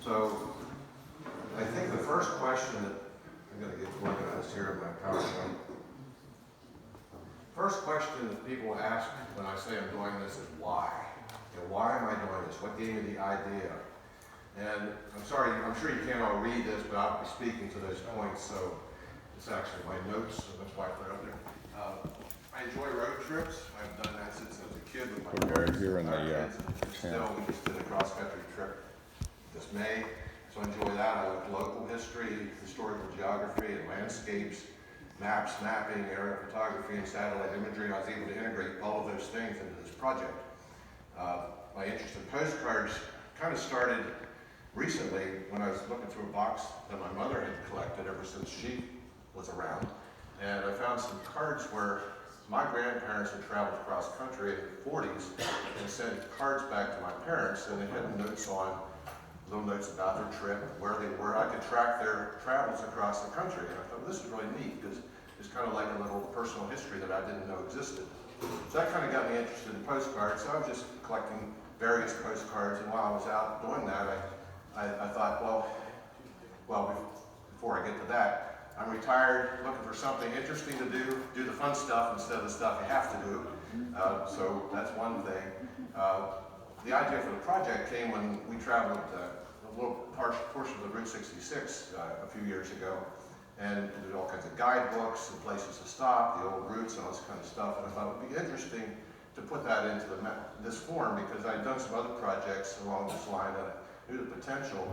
So I think the first question that I'm going to get organized here in my PowerPoint. First question that people ask when I say I'm doing this is why? Why am I doing this? What gave me the idea? And I'm sorry, I'm sure you can't all read this, but I'll be speaking to those points, so it's actually my notes, so that's why I put it up there. I enjoy road trips. I've done that since I was a kid with my parents. Here in the Still, we just did a cross-country trip this May, so I enjoy that. I like local history, historical geography, and landscapes, maps, mapping, aerial photography, and satellite imagery. I was able to integrate all of those things into this project. My interest in postcards kind of started recently when I was looking through a box that my mother had collected ever since she was around. And I found some cards where my grandparents had traveled across country in the 40s and sent cards back to my parents, and they had notes on, little notes about their trip, where they were. I could track their travels across the country, and I thought, well, this is really neat, because it's kind of like a little personal history that I didn't know existed. So that kind of got me interested in postcards, so I was just collecting various postcards, and while I was out doing that, I thought, well, before I get to that, I'm retired, looking for something interesting to do the fun stuff instead of the stuff you have to do. So that's one thing. The idea for the project came when we traveled a little portion of the Route 66 a few years ago, and there's all kinds of guidebooks and places to stop, the old routes and all this kind of stuff, and I thought it would be interesting to put that into this form because I'd done some other projects along this line and I knew the potential.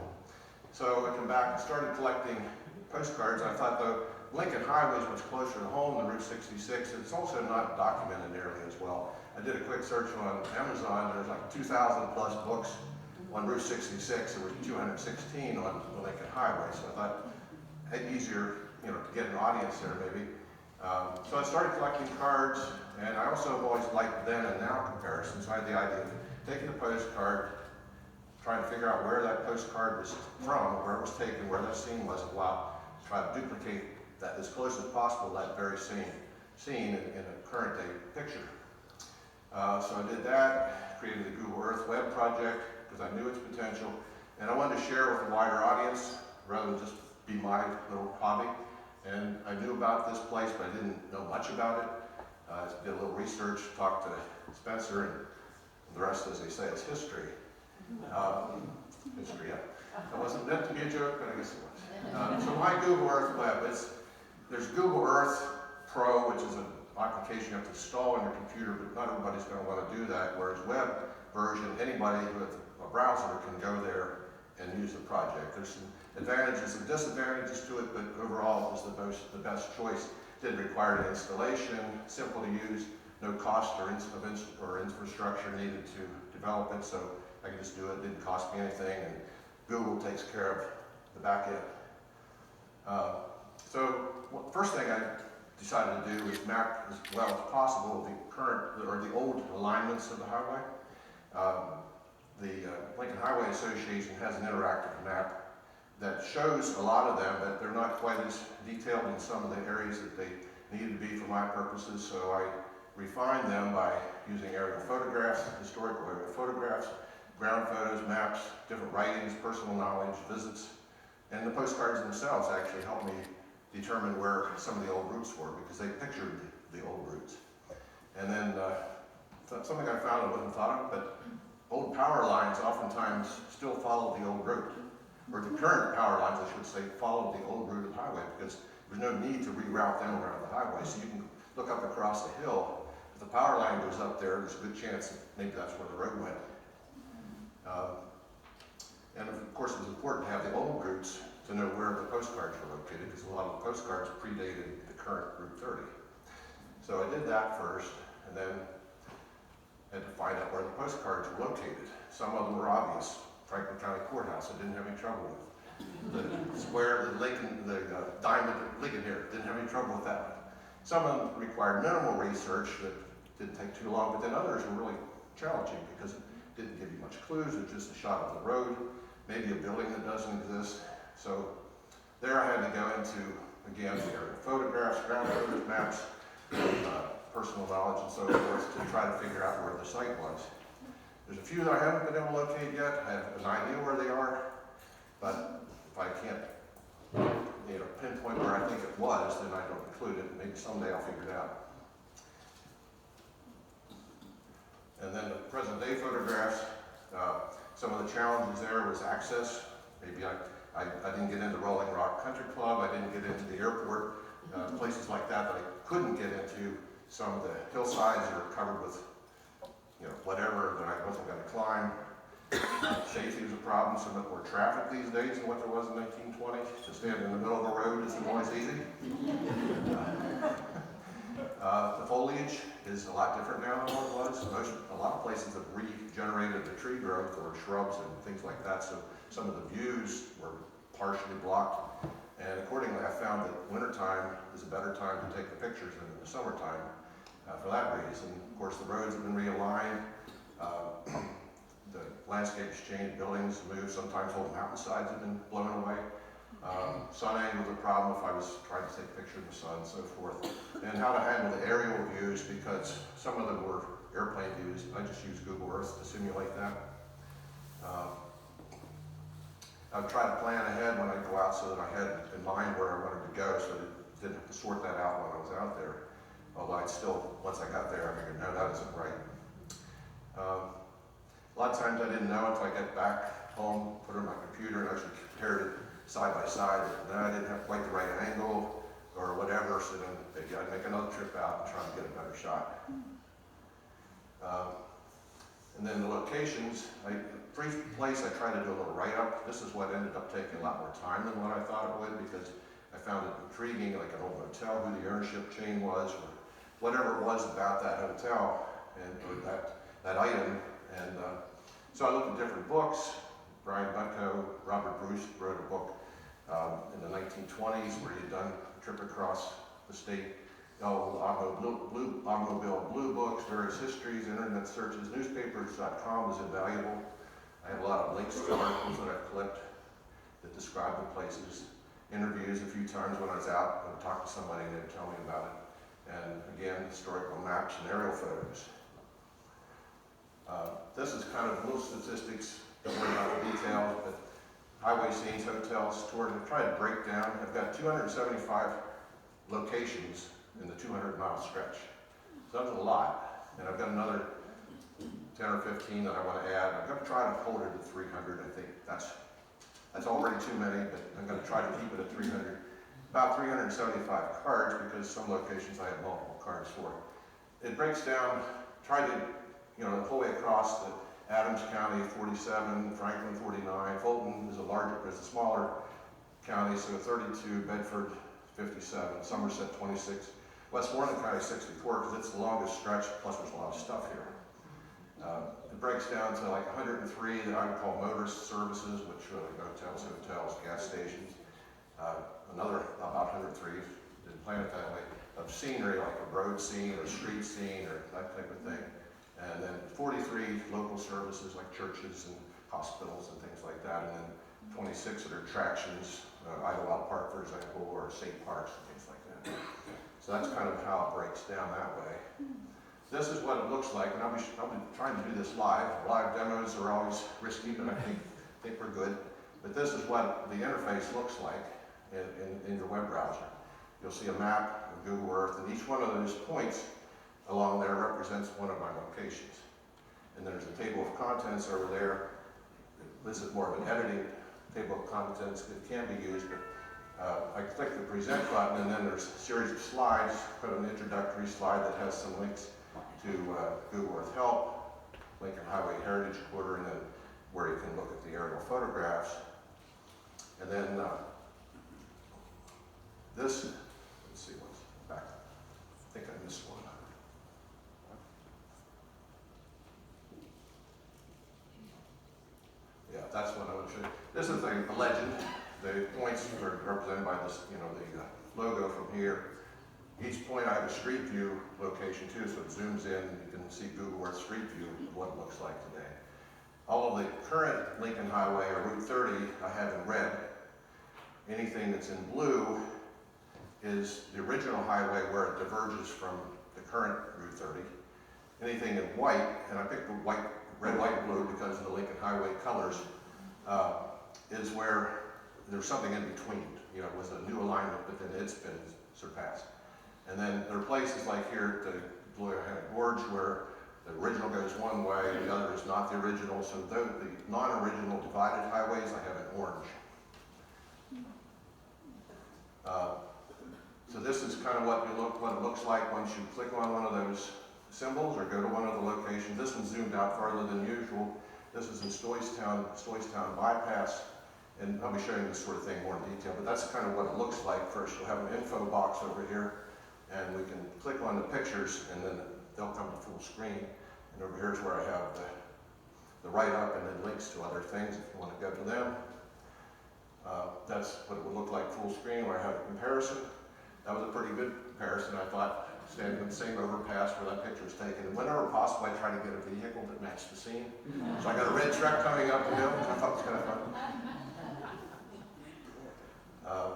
So I come back and started collecting postcards. I thought the Lincoln Highway is much closer to home than Route 66. It's also not documented nearly as well. I did a quick search on Amazon. There's like 2,000 plus books on Route 66. There was 216 on the Lincoln Highway. So I thought it'd be easier, to get an audience there maybe. So I started collecting cards, and I also have always liked then and now comparisons. So I had the idea of taking a postcard, trying to figure out where that postcard was from, where it was taken, where that scene was, and try to duplicate that as close as possible, that very scene in a current day picture. So I did that, created the Google Earth Web project because I knew its potential, and I wanted to share with a wider audience rather than just be my little hobby. And I knew about this place, but I didn't know much about it. I did a little research, talked to Spencer, and the rest, as they say, is history. History, yeah. It wasn't meant to be a joke, but I guess it was. So my Google Earth Web, there's Google Earth Pro, which is an application you have to install on your computer, but not everybody's going to want to do that, whereas web version, anybody with a browser can go there and use the project. There's some advantages and disadvantages to it, but overall it was the best choice. Didn't require an installation, simple to use, no cost or infrastructure needed to develop it, so I could just do it. It didn't cost me anything, and Google takes care of the back end. First thing I decided to do was map as well as possible the old alignments of the highway. The Lincoln Highway Association has an interactive map that shows a lot of them, but they're not quite as detailed in some of the areas that they needed to be for my purposes, so I refined them by using aerial photographs, historical aerial photographs, ground photos, maps, different writings, personal knowledge, visits, and the postcards themselves actually helped me determine where some of the old routes were because they pictured the old routes. And then something I found I wouldn't have thought of, but old power lines oftentimes still follow the old route, or the current power lines, I should say, follow the old route of the highway because there's no need to reroute them around the highway. So you can look up across the hill. If the power line goes up there, there's a good chance that maybe that's where the road went. And of course, it was important to have the old routes to know where the postcards were located because a lot of the postcards predated the current Route 30. So I did that first, and then had to find out where the postcards were located. Some of them were obvious. Franklin County Courthouse, I didn't have any trouble with. The square, the diamond at Lincoln here, didn't have any trouble with that one. Some of them required minimal research that didn't take too long, but then others were really challenging because it didn't give you much clues. It was just a shot of the road, maybe a building that doesn't exist. So there I had to go into, again, aerial photographs, ground photos, maps, personal knowledge and so forth to try to figure out where the site was. There's a few that I haven't been able to locate yet. I have an idea where they are. But if I can't pinpoint where I think it was, then I don't include it. Maybe someday I'll figure it out. And then the present day photographs, some of the challenges there was access. Maybe I didn't get into Rolling Rock Country Club, I didn't get into the airport, places like that I couldn't get into. Some of the hillsides that are covered with, whatever that I wasn't going to climb. Safety was a problem, so much more traffic these days than what there was in 1920. To stand in the middle of a road isn't always easy. The foliage is a lot different now than what it was. A lot of places have regenerated the tree growth or shrubs and things like that, so some of the views were partially blocked. And accordingly, I found that wintertime is a better time to take the pictures than in the summertime for that reason. Of course, the roads have been realigned. The landscape's changed, buildings moved, sometimes whole mountainsides have been blown away. Sun angle was a problem if I was trying to take a picture of the sun and so forth. And how to handle the aerial views, because some of them were airplane views. I just used Google Earth to simulate that. I would try to plan ahead when I go out so that I had in mind where I wanted to go, so that I didn't have to sort that out when I was out there. Although I'd still, once I got there, I figured, no, that isn't right. A lot of times I didn't know until I got back home, put it on my computer, and actually compared it side by side. No, I didn't have quite the right angle or whatever, so then maybe I'd make another trip out and try to get a better shot. And then the locations, for each place I tried to do a little write-up. This is what ended up taking a lot more time than what I thought it would, because I found it intriguing, like an old motel, who the ownership chain was, or whatever it was about that hotel and or that item. And so I looked at different books. Brian Bunko, Robert Bruce wrote a book in the 1920s where he had done a trip across the state. Automobile blue books, various histories, internet searches, newspapers.com is invaluable. I have a lot of links to articles that I've clipped that describe the places. Interviews a few times when I was out, I would talk to somebody and they would tell me about it. And again, historical maps and aerial photos. This is kind of little statistics, don't worry about the details, but highway scenes, hotels, tours. I've tried to break down. I've got 275 locations in the 200-mile stretch. So that's a lot. And I've got another 10 or 15 that I want to add. I'm going to try to hold it at 300. I think that's already too many, but I'm going to try to keep it at 300. About 375 cards, because some locations I have multiple cards for. It breaks down, try to, the whole way across the Adams County 47, Franklin 49, Fulton is a smaller county, so 32, Bedford 57, Somerset 26, Westmoreland County 64, because it's the longest stretch, plus there's a lot of stuff here. It breaks down to like 103 that I would call motorist services, which really hotels, gas stations. Another about 103, didn't plan it that way, of scenery, like a road scene or street scene or that type of thing. And then 43 local services like churches and hospitals and things like that. And then 26 that are attractions, Idlewild Park, for example, or state parks and things like that. So that's kind of how it breaks down that way. This is what it looks like, and I'll be trying to do this live. Live demos are always risky, but I think we're good. But this is what the interface looks like in your web browser. You'll see a map of Google Earth, and each one of those points along there represents one of my locations. And there's a table of contents over there. This is more of an editing table of contents. It can be used, but I click the present button, and then there's a series of slides. Put an introductory slide that has some links to Google Earth Help, Lincoln Highway Heritage Quarter, and then where you can look at the aerial photographs. And then this, let's see what's back. I think I missed one. Yeah, that's what I would show you. This is a legend. The points are represented by this, the logo from here. Each point I have a street view location too, so it zooms in. You can see Google Earth Street View of what it looks like today. All of the current Lincoln Highway or Route 30 I have in red. Anything that's in blue is the original highway where it diverges from the current Route 30. Anything in white, and I picked the red, white, and blue because of the Lincoln Highway colors, is where there's something in between, you know, with a new alignment, but then it's been surpassed. And then there are places like here at the Gorge where the original goes one way, the other is not the original. So the non-original divided highways, I have in orange. So this is kind of what it looks like once you click on one of those symbols or go to one of the locations. This one's zoomed out farther than usual. This is in Stoystown Bypass, and I'll be showing this sort of thing more in detail, but that's kind of what it looks like. First, you'll have an info box over here, and we can click on the pictures, and then they'll come to full screen. And over here is where I have the write-up and then links to other things if you want to go to them. That's what it would look like full screen, where I have a comparison. That was a pretty good comparison, I thought, standing in the same overpass where that picture was taken. And whenever possible, I try to get a vehicle that matched the scene. So I got a red truck coming up the hill, which I thought was kind of fun.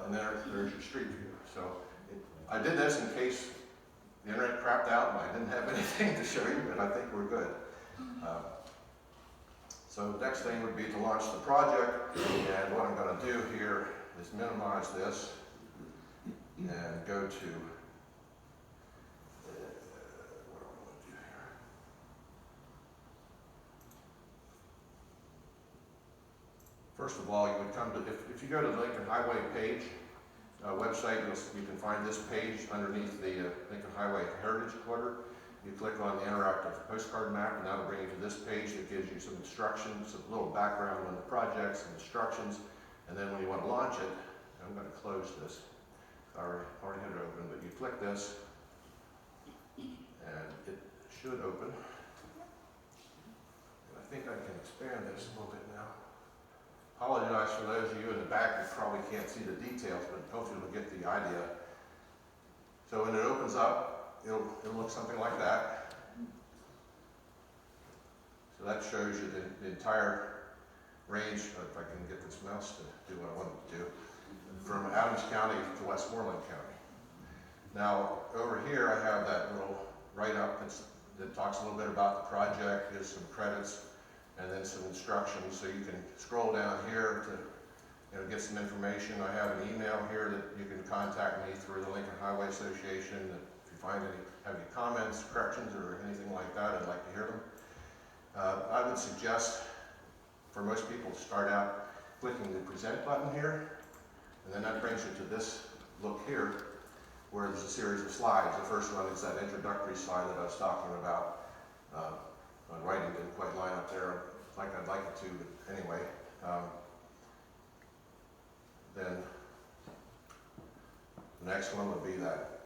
And there's your street view. So I did this in case the internet crapped out and I didn't have anything to show you, but I think we're good. So the next thing would be to launch the project, and what I'm going to do here is minimize this and go to, what do I want to do here? First of all, you would come to, if you go to the Lincoln Highway page, website, you can find this page underneath the Lincoln Highway Heritage Quarter. You click on the interactive postcard map, and that'll bring you to this page that gives you some instructions, a little background on the project, some instructions, and then when you want to launch it, I'm going to close this. I already had it open, but you click this, and it should open. And I think I can expand this a little bit now. Apologize for those of you in the back who probably can't see the details, but hopefully you'll get the idea. So when it opens up, it'll look something like that. So that shows you the entire range, if I can get this mouse to do what I want it to do, from Adams County to Westmoreland County. Now, over here I have that little write-up that talks a little bit about the project, gives some credits, and then some instructions. So you can scroll down here to get some information. I have an email here that you can contact me through the Lincoln Highway Association. If you have any comments, corrections, or anything like that, I'd like to hear them. I would suggest for most people to start out clicking the present button here, and then that brings you to this look here, where there's a series of slides. The first one is that introductory slide that I was talking about. My writing didn't quite line up there like I'd like it to, but anyway. Then the next one would be that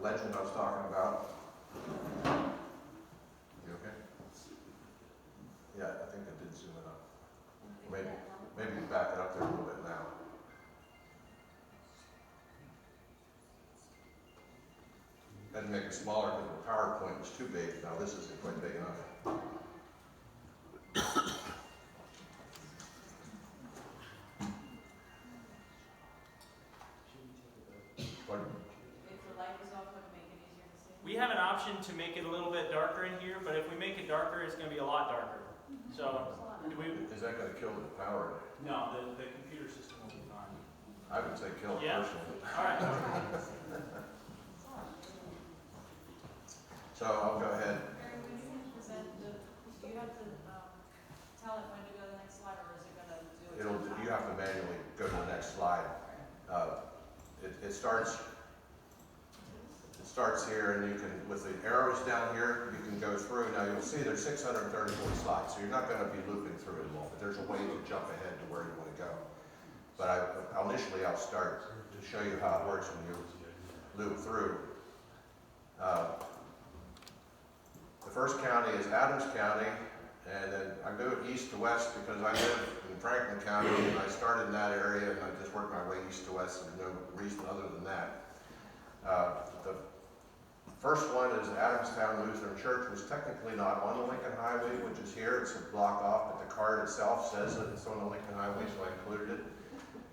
legend I was talking about. You okay? Yeah, I think I did zoom it up. Maybe back it up there a little bit now. I had to make it smaller because the PowerPoint was too big. Now this isn't quite big enough. We have an option to make it a little bit darker in here, but if we make it darker, it's going to be a lot darker. So, is that going to kill the power? No, the computer system will be fine. I would say kill it personally. All right. So I'll go ahead. Mary, when you present, do you have to tell it when to go to the next slide, or is it going to do it? You have to manually go to the next slide. It starts here, and you can, with the arrows down here, you can go through. Now you'll see there's 634 slides, so you're not going to be looping through it all, but there's a way to jump ahead to where you want to go. But initially I'll start to show you how it works when you loop through. The first county is Adams County, and then I go east to west because I live in Franklin County, and I started in that area, and I just worked my way east to west, and no reason other than that. The first one is Adamstown Lutheran Church, was technically not on the Lincoln Highway, which is here. It's a block off, but the card itself says that it's on the Lincoln Highway, so I included it.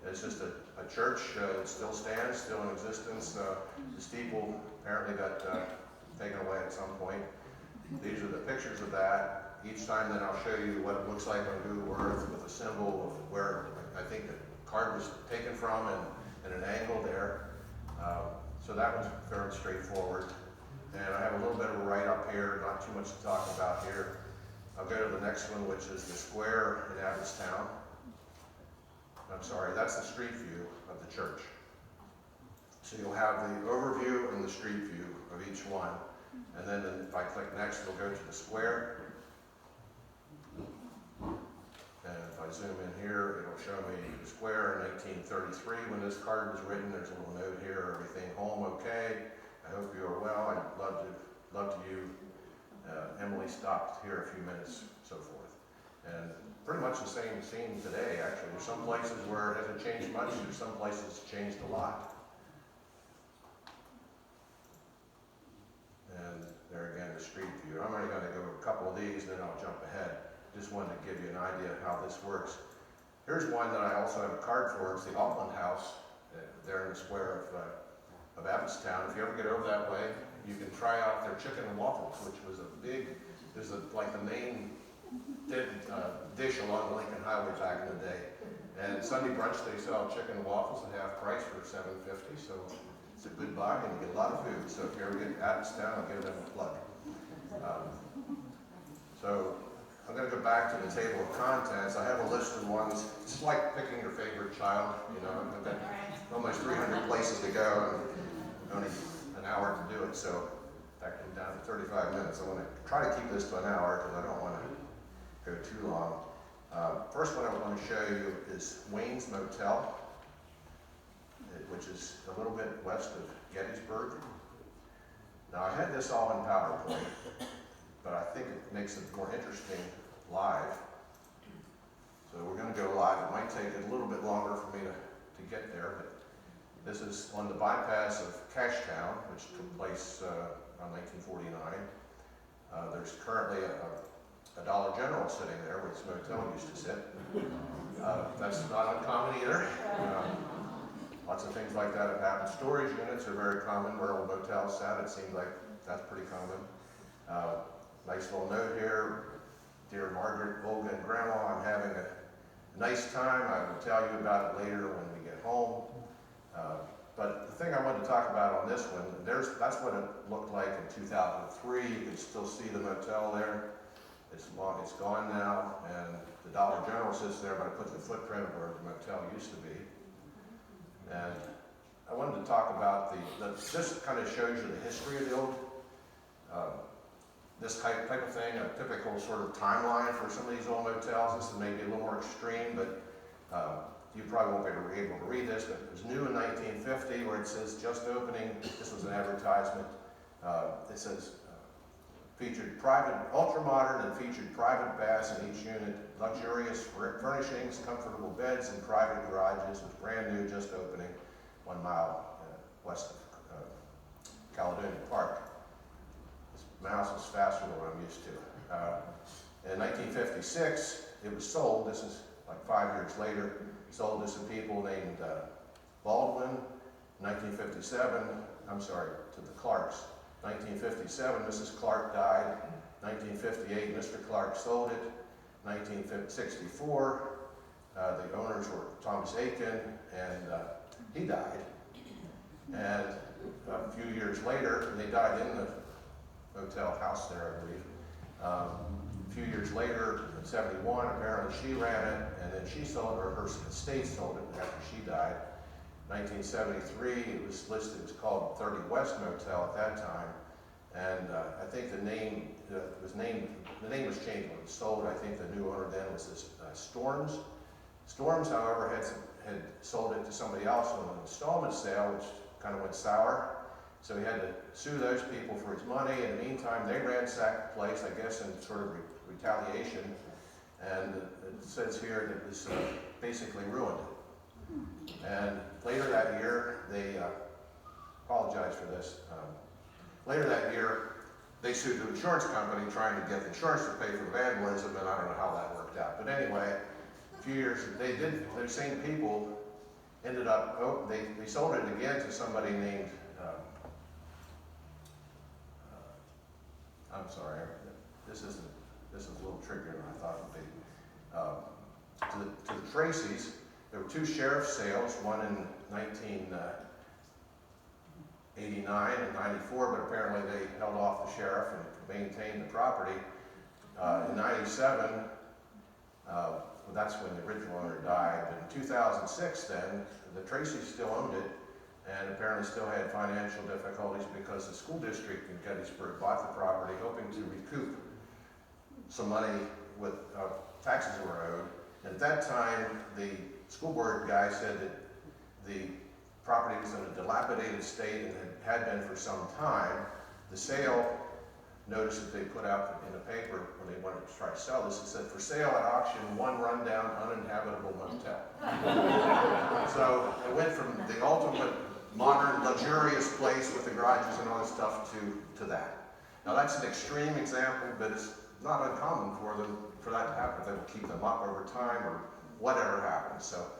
It's just a church that still stands, still in existence. The steeple apparently got taken away at some point. These are the pictures of that. each time then I'll show you what it looks like on Google Earth with a symbol of where I think the card was taken from and an angle there. So that was fairly straightforward. And I have a little bit of a write-up here, not too much to talk about here. I'll go to the next one, which is the square in Abbottstown. I'm sorry, that's the street view of the church. So you'll have the overview and the street view of each one. And then if I click next, it'll go to the square. And if I zoom in here, it'll show me the square in 1933 when this card was written. There's a little note here, everything home okay. I hope you are well. I'd love to you. Emily stopped here a few minutes, so forth. And pretty much the same scene today, actually. There's some places where it hasn't changed much. There's some places it's changed a lot. And there again, the street view. I'm only going to go a couple of these, then I'll jump ahead. Just wanted to give you an idea of how this works. Here's one that I also have a card for. It's the Upland House there in the square of Abbottstown. If you ever get over that way, you can try out their chicken and waffles, which was like the main dish along the Lincoln Highway back in the day. And Sunday brunch, they sell chicken and waffles at half price for $7.50. So it's a good buy, and you get a lot of food. So if you ever get Abbottstown, I'll give them a plug. So I'm going to go back to the table of contents. I have a list of ones. It's like picking your favorite child. You know, I've got almost 300 places to go and only an hour to do it. So that came down to 35 minutes. I want to try to keep this to an hour because I don't want to go too long. First one I want to show you is Wayne's Motel, which is a little bit west of Gettysburg. Now I had this all in PowerPoint, but I think it makes it more interesting live. So we're going to go live. It might take a little bit longer for me to get there, but this is on the bypass of Cashtown, which took place around 1949. There's currently a Dollar General sitting there where this motel used to sit. That's not uncommon either. Lots of things like that have happened. Storage units are very common where old motels sat. It seems like that's pretty common. Nice little note here. Dear Margaret, Olga, and Grandma, I'm having a nice time. I will tell you about it later when we get home. But the thing I wanted to talk about on this one, that's what it looked like in 2003. You can still see the motel there. It's gone now, and the Dollar General sits there, but I put the footprint of where the motel used to be. And I wanted to talk about this kind of shows you the history of the old, this type of thing, a typical sort of timeline for some of these old motels. This is maybe a little more extreme, but you probably won't be able to read this, but it was new in 1950 where it says just opening. This was an advertisement. It says featured private, ultra-modern and featured private baths in each unit, luxurious furnishings, comfortable beds, and private garages with brand new, just opening 1 mile west of Caledonia Park. This mouse is faster than what I'm used to. In 1956, it was sold. This is like 5 years later. Sold to some people named Baldwin. 1957, I'm sorry, to the Clarks. 1957, Mrs. Clark died. 1958, Mr. Clark sold it. 1964, the owners were Thomas Aiken, and he died. And a few years later, and they died in the hotel house there, I believe. A few years later, in 71, apparently she ran it, and then she sold it, or her estate sold it after she died. 1973, it was listed, it was called 30 West Motel at that time, and I think the name was changed when it was sold. I think the new owner then was this Storms. Storms, however, had sold it to somebody else on an installment sale, which kind of went sour. So he had to sue those people for his money. In the meantime, they ransacked the place, I guess, in sort of retaliation. And it says here that it was basically ruined. And later that year, they apologize for this. Later that year, they sued the insurance company trying to get the insurance to pay for vandalism, and I don't know how that worked out. But anyway, a few years, those same people ended up, they sold it again to somebody named, I'm sorry, this this is a little trickier than I thought it would be. To the Tracy's, there were 2 sheriff's sales, one in 1989 and 94, but apparently they held off the sheriff and maintained the property. In 97, well, that's when the original owner died, but in 2006 then, the Tracy's still owned it, and apparently still had financial difficulties because the school district in Gettysburg bought the property hoping to recoup some money with taxes that were owed. And at that time, the school board guy said that the property was in a dilapidated state and had been for some time. The sale notice that they put out in the paper when they wanted to try to sell this, it said, for sale at auction, 1 rundown, uninhabitable motel. So it went from the ultimate modern, luxurious place with the garages and all this stuff to that. Now that's an extreme example, but it's not uncommon for that to happen. They will keep them up over time or whatever happens. So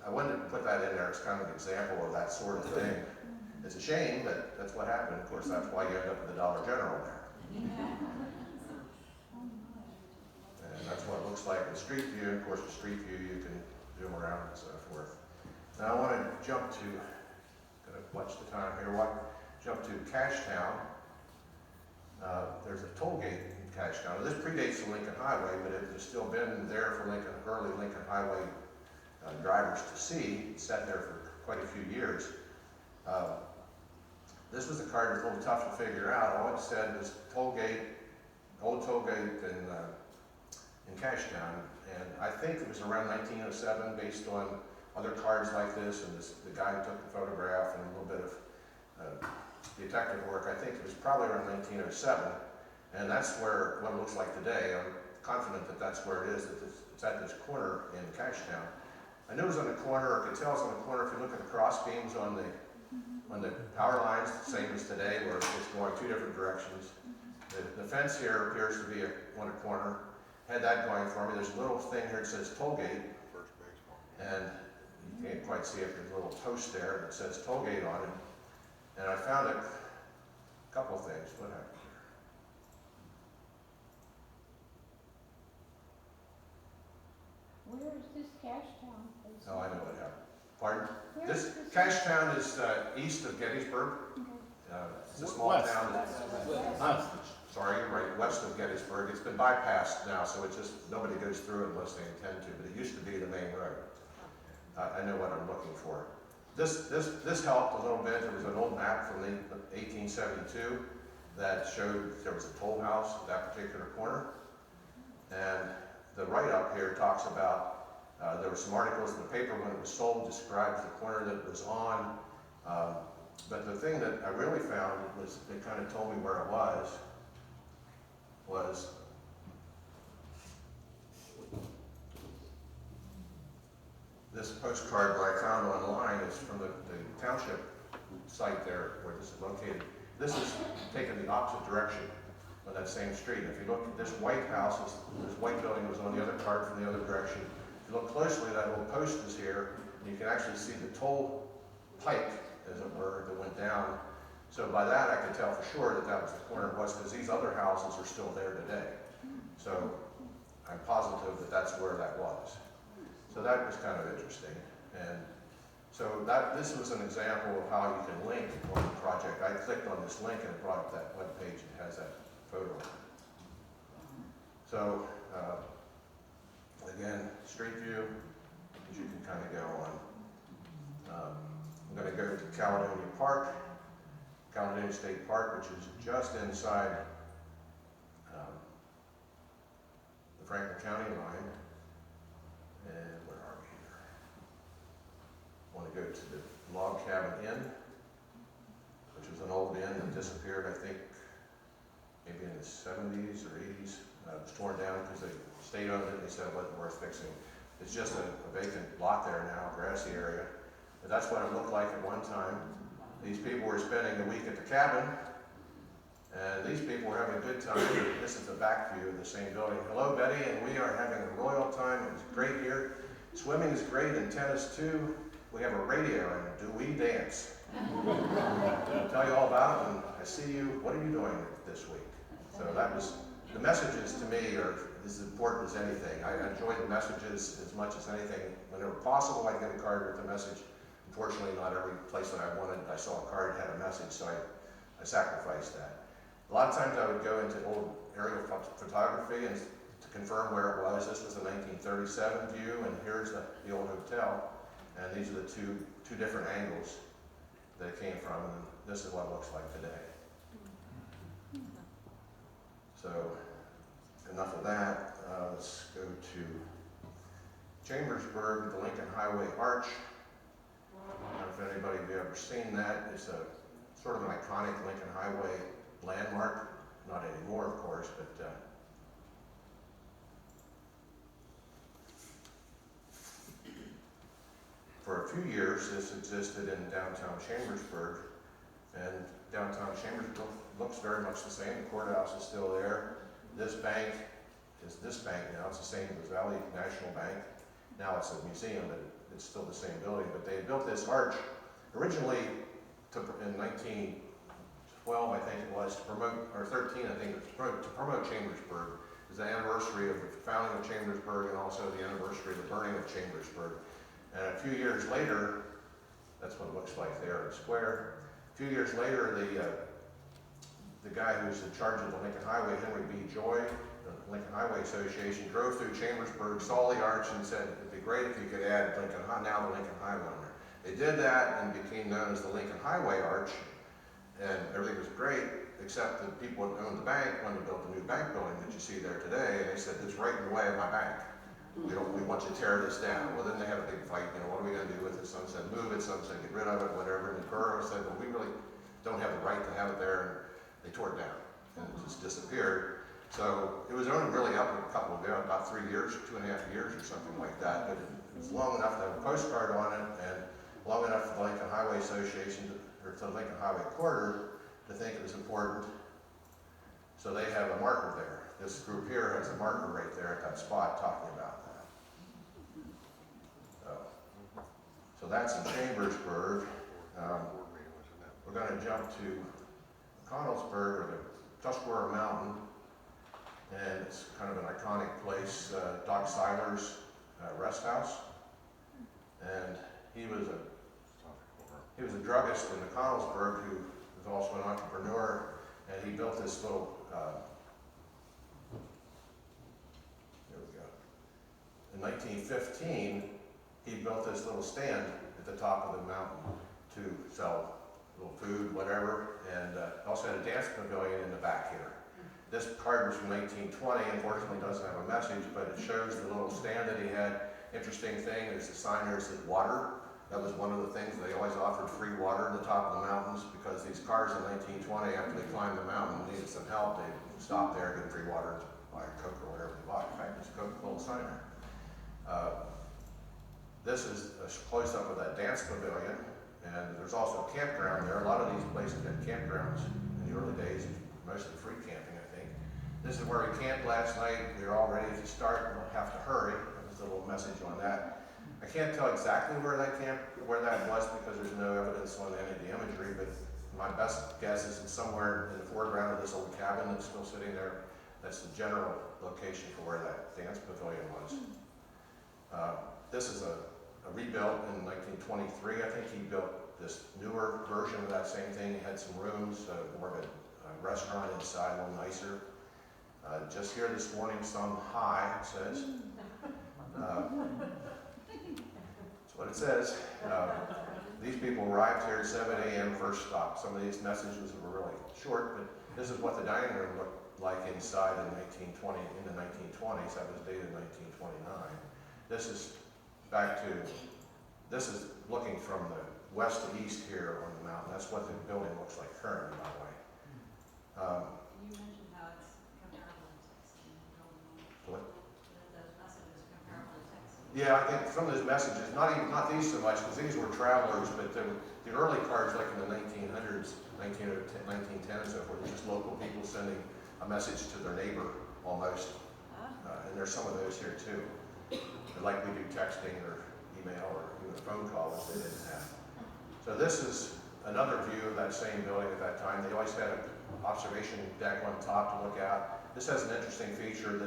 I wanted to put that in there as kind of an example of that sort of thing. It's a shame, but that's what happened. Of course, that's why you end up with the Dollar General there. And that's what it looks like in Street View. Of course, with Street View, you can zoom around and so forth. Now I want to jump to, gotta watch the time here, jump to Cashtown. There's a toll gate in Cashtown. Now, this predates the Lincoln Highway, but it has still been there for early Lincoln Highway drivers to see. It sat there for quite a few years. This was a card that was a little tough to figure out. All it said was toll gate, old toll gate in Cashtown. And I think it was around 1907 based on other cards like this and the guy who took the photograph and a little bit of detective work. I think it was probably around 1907. And that's what it looks like today. I'm confident that that's where it is. It's at this corner in Cashtown. I knew it was on the corner, or could tell it was on the corner if you look at the cross beams on the power lines, same as today, where it's going 2 different directions. The fence here appears to be on a corner. Had that going for me. There's a little thing here that says toll gate, and you can't quite see it. There's a little post there that says toll gate on it. And I found a couple of things. What happened here? Where is this Cashtown? Oh, I know what happened. Pardon? Where This is this? Cashtown is east of Gettysburg. It's a small West. town. Sorry, you're right, west of Gettysburg. It's been bypassed now, so it's just nobody goes through it unless they intend to. But it used to be the main road. I know what I'm looking for. This helped a little bit. There was an old map from 1872 that showed there was a toll house at that particular corner. And the write-up here talks about there were some articles in the paper when it was sold, describes the corner that it was on. But the thing that I really found was, they kind of told me where it was this postcard that I found online. Is from the township site there where this is located. This is taken the opposite direction on that same street. If you look at this white house, this white building was on the other card from the other direction. If you look closely, that little post is here, and you can actually see the toll pipe, as it were, that went down. So by that, I could tell for sure that that was the corner it was, because these other houses are still there today. So I'm positive that that's where that was. So that was kind of interesting. And so this was an example of how you can link on the project. I clicked on this link and it brought up that web page and has that photo. So again, Street View, as you can kind of go on. I'm going to go to Caledonia Park, Caledonia State Park, which is just inside the Franklin County line. And where are we here? I want to go to the Log Cabin Inn, which was an old inn that disappeared, I think, maybe in the 70s or 80s. It was torn down because the state owned it and they said it wasn't worth fixing. It's just a vacant lot there now, a grassy area. But that's what it looked like at one time. These people were spending the week at the cabin, and these people were having a good time. This is the back view of the same building. Hello, Betty, and we are having a royal time. It was great here. Swimming is great and tennis too. We have a radio, and do we dance? I'll tell you all about it, and I see you. What are you doing this week? So that was The messages to me are as important as anything. I enjoy the messages as much as anything. Whenever possible, I get a card with a message. Unfortunately, not every place that I wanted, I saw a card had a message, so I sacrificed that. A lot of times I would go into old aerial photography and to confirm where it was. This was a 1937 view, and here's the old hotel. And these are the two different angles that it came from, and this is what it looks like today. So, enough of that. Let's go to Chambersburg, the Lincoln Highway Arch. I don't know if anybody have ever seen that. It's a sort of an iconic Lincoln Highway landmark. Not anymore, of course, but for a few years, this existed in downtown Chambersburg, and downtown Chambersburg looks very much the same. The courthouse is still there. This bank is this bank now. It's the same as Valley National Bank. Now it's a museum, but it's still the same building. But they built this arch originally in 1912, I think it was, to promote, or 13, I think, to promote Chambersburg. It was the anniversary of the founding of Chambersburg and also the anniversary of the burning of Chambersburg. And a few years later, that's what it looks like there in the square. A few years later, the guy who's in charge of the Lincoln Highway, Henry B. Joy, the Lincoln Highway Association, drove through Chambersburg, saw the arch, and said, it'd be great if you could add the Lincoln Highway on there. They did that and became known as the Lincoln Highway Arch, and everything was great, except the people that owned the bank wanted to build the new bank building that you see there today, and they said, it's right in the way of my bank. We want you to tear this down. Well, then they had a big fight, what are we going to do with it? Some said move it, some said get rid of it, whatever, and the borough said, well, we really don't have the right to have it there, and they tore it down, and it just disappeared. So it was only really up a couple of, about 3 years, 2.5 years or something like that, but it was long enough to have a postcard on it, and long enough for the Lincoln Highway Association, or the Lincoln Highway Quarter, to think it was important. So they have a marker there. This group here has a marker right there at that spot talking about that. So that's in Chambersburg. We're going to jump to Connellsburg, or the Tuscarora Mountain, and it's kind of an iconic place, Doc Seiler's rest house. And he was a druggist in the Connellsburg who was also an entrepreneur, and he built this little, here we go. In 1915, he built this little stand at the top of the mountain to sell a little food, whatever, and also had a dance pavilion in the back here. This card was from 1920, unfortunately doesn't have a message, but it shows the little stand that he had. Interesting thing, there's a sign there that says water. That was one of the things, they always offered free water at the top of the mountains, because these cars in 1920, after they climbed the mountain, needed some help. They stopped there, get free water, buy a Coke or whatever they bought. In fact, there's a Coca-Cola sign there. This is close up with that dance pavilion, and there's also a campground there. A lot of these places had campgrounds in the early days, mostly free camping, I think. This is where we camped last night. We were all ready to start, we'll have to hurry. There's a little message on that. I can't tell exactly where that was, because there's no evidence on any of the imagery, but my best guess is it's somewhere in the foreground of this old cabin that's still sitting there. That's the general location for where that dance pavilion was. This is a rebuilt in 1923. I think he built this newer version of that same thing. It had some rooms, more of a restaurant inside, a little nicer. Just here this morning, some high, it says. That's what it says. These people arrived here at 7 a.m. first stop. Some of these messages were really short, but this is what the dining room looked like inside in the 1920s. That was dated 1929. This is this is looking from the west to east here on the mountain. That's what the building looks like currently, by the way. You mentioned how it's comparable to texting. What? Those messages are comparable to texting. Yeah, I think some of those messages, not these so much, because these were travelers, but the early cards, like in the 1900s, 1910 and so forth, just local people sending a message to their neighbor, almost. And there's some of those here too. Like we do texting or email or even a phone call that they didn't have. So this is another view of that same building at that time. They always had an observation deck on top to look out. This has an interesting feature.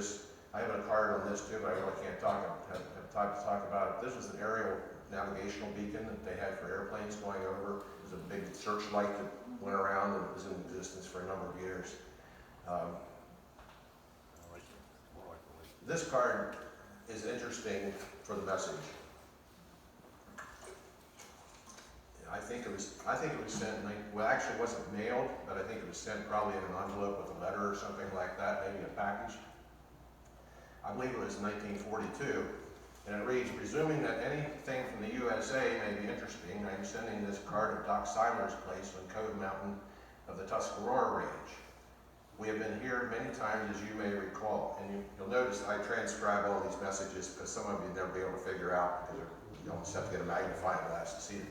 I have a card on this too, but I really can't have time to talk about it. This was an aerial navigational beacon that they had for airplanes going over. It was a big searchlight that went around and was in existence for a number of years. This card is interesting for the message. I think it was sent, well, actually it wasn't mailed, but I think it was sent probably in an envelope with a letter or something like that, maybe a package. I believe it was 1942, and it reads, presuming that anything from the USA may be interesting, I am sending this card of Doc Seiler's place on Cove Mountain of the Tuscarora Range. We have been here many times, as you may recall, and you'll notice I transcribe all these messages because some of you never be able to figure out because you almost have to get a magnifying glass to see them.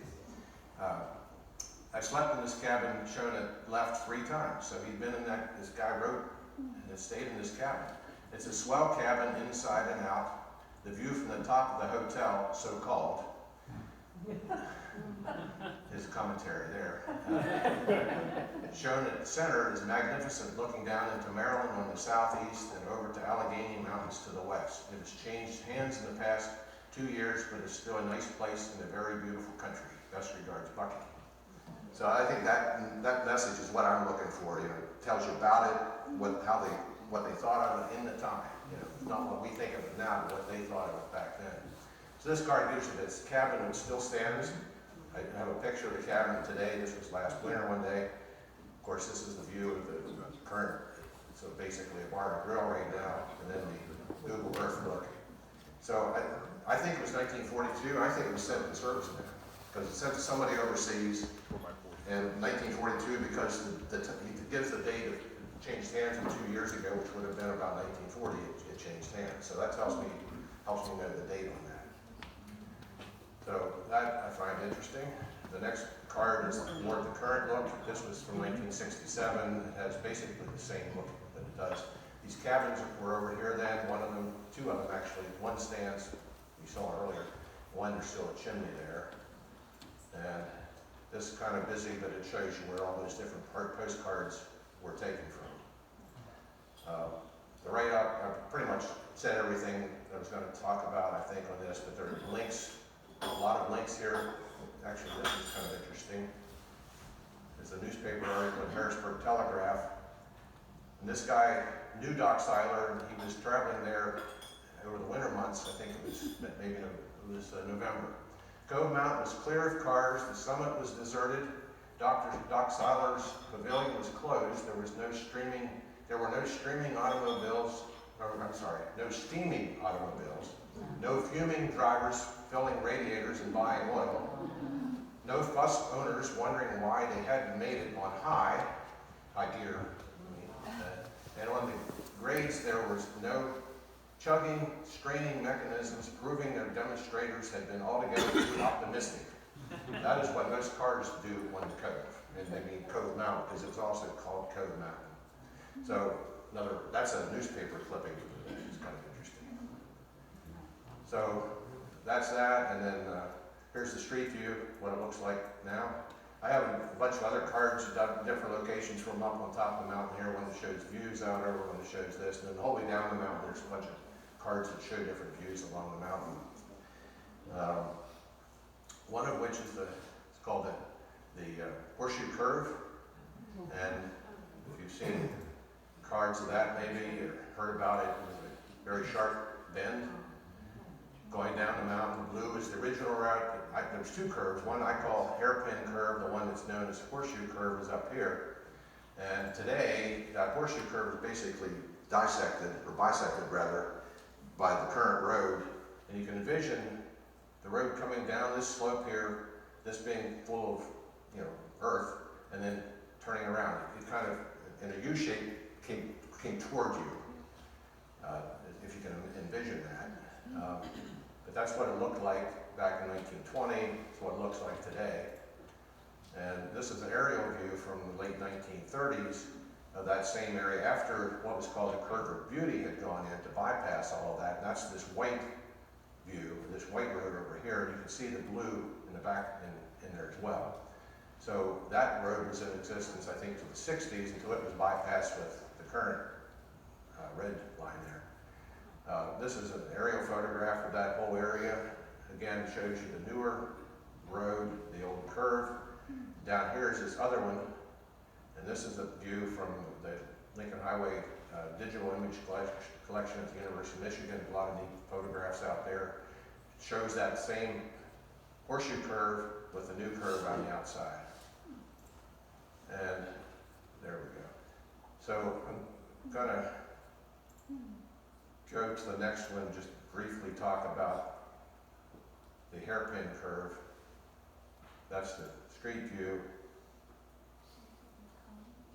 I slept in this cabin shown at left 3 times. So he'd been in that, this guy wrote and had stayed in this cabin. It's a swell cabin inside and out. The view from the top of the hotel, so-called, his commentary there. Shown at the center is magnificent, looking down into Maryland on the southeast and over to Allegheny Mountains to the west. It has changed hands in the past 2 years, but it's still a nice place in a very beautiful country. Best regards, Bucky. So I think that message is what I'm looking for. You know, it tells you about it, what they thought of it in the time. You know, not what we think of it now, but what they thought of it back then. So this card gives you this cabin which still stands. I have a picture of the cabin today. This was last winter one day. Of course, this is the view of the current. So basically a bar and grill right now, and then the Google Earth look. So I think it was 1942. I think it was sent to servicemen, because it's sent to somebody overseas in 1942, because it gives the date of changed hands from 2 years ago, which would have been about 1940. It changed hands, so that helps me know the date on that. So that I find interesting. The next card is more the current look. This was from 1967. It has basically the same look that it does. These cabins were over here then. Two of them actually. One stands, we saw earlier. One, there's still a chimney there. And this is kind of busy, but it shows you where all those different postcards were taken from. The write-up, I pretty much said everything I was going to talk about, I think, on this, but there are links, a lot of links here. Actually, this is kind of interesting. It's a newspaper article in Harrisburg Telegraph. And this guy knew Doc Seiler, and he was traveling there over the winter months. I think it was November. Cove Mountain was clear of cars. The summit was deserted. Doc Seiler's pavilion was closed. There were no steaming automobiles. No fuming drivers filling radiators and buying oil. No fuss owners wondering why they hadn't made it on high gear. And on the grades, there was no chugging, straining mechanisms proving their demonstrators had been altogether too optimistic. That is what most cars do on the Cove, and they mean Cove Mountain, because it's also called Cove Mountain. So that's a newspaper clipping. It's kind of interesting. So that's that, and then here's the street view, what it looks like now. I have a bunch of other cards at different locations from up on top of the mountain here, one that shows views out over, one that shows this, and then all the way down the mountain there's a bunch of cards that show different views along the mountain. One of which is it's called the Horseshoe Curve, and if you've seen cards of that maybe, or heard about it, it was a very sharp bend going down the mountain. Blue is the original route. There's 2 curves. One I call hairpin curve, the one that's known as horseshoe curve is up here. And today, that horseshoe curve is basically bisected rather, by the current road. And you can envision the road coming down this slope here, this being full of, earth, and then turning around. It kind of, in a U shape, came toward you, if you can envision that. But that's what it looked like back in 1920. It's what it looks like today. And this is an aerial view from the late 1930s of that same area after what was called the Curve of Beauty had gone in to bypass all of that. And that's this white view, this white road over here. You can see the blue in the back in there as well. So that road was in existence, I think, to the 60s until it was bypassed with the current red line there. This is an aerial photograph of that whole area. Again, it shows you the newer road, the old curve. Down here is this other one, and this is a view from the Lincoln Highway digital image collection at the University of Michigan. A lot of neat photographs out there. It shows that same horseshoe curve with the new curve on the outside. And there we go. So I'm gonna go to the next one, just briefly talk about the hairpin curve. That's the street view.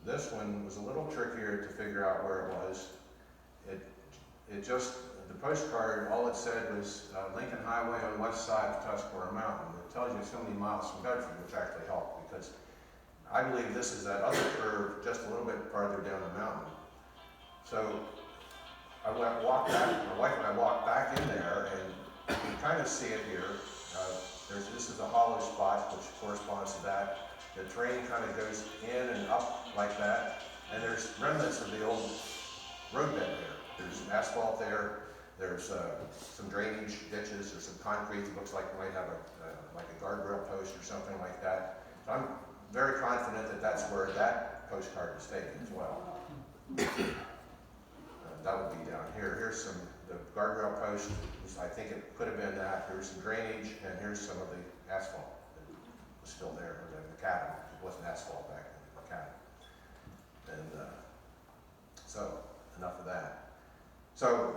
This one was a little trickier to figure out where it was. It just, the postcard, all it said was Lincoln Highway on the west side of Tuscarora Mountain. It tells you so many miles from Bedford, which actually helped, because I believe this is that other curve just a little bit farther down the mountain. So I walked back, my wife and I walked back in there, and you can kind of see it here. This is a hollow spot, which corresponds to that. The terrain kind of goes in and up like that, and there's remnants of the old roadbed there. There's asphalt there. There's some drainage ditches. There's some concrete that looks like it might have like a guardrail post or something like that. So I'm very confident that that's where that postcard was taken as well. That would be down here. Here's the guardrail post. I think it could have been that. Here's some drainage, and here's some of the asphalt that was still there, or the macadam. It wasn't asphalt back then, macadam. And so enough of that. So,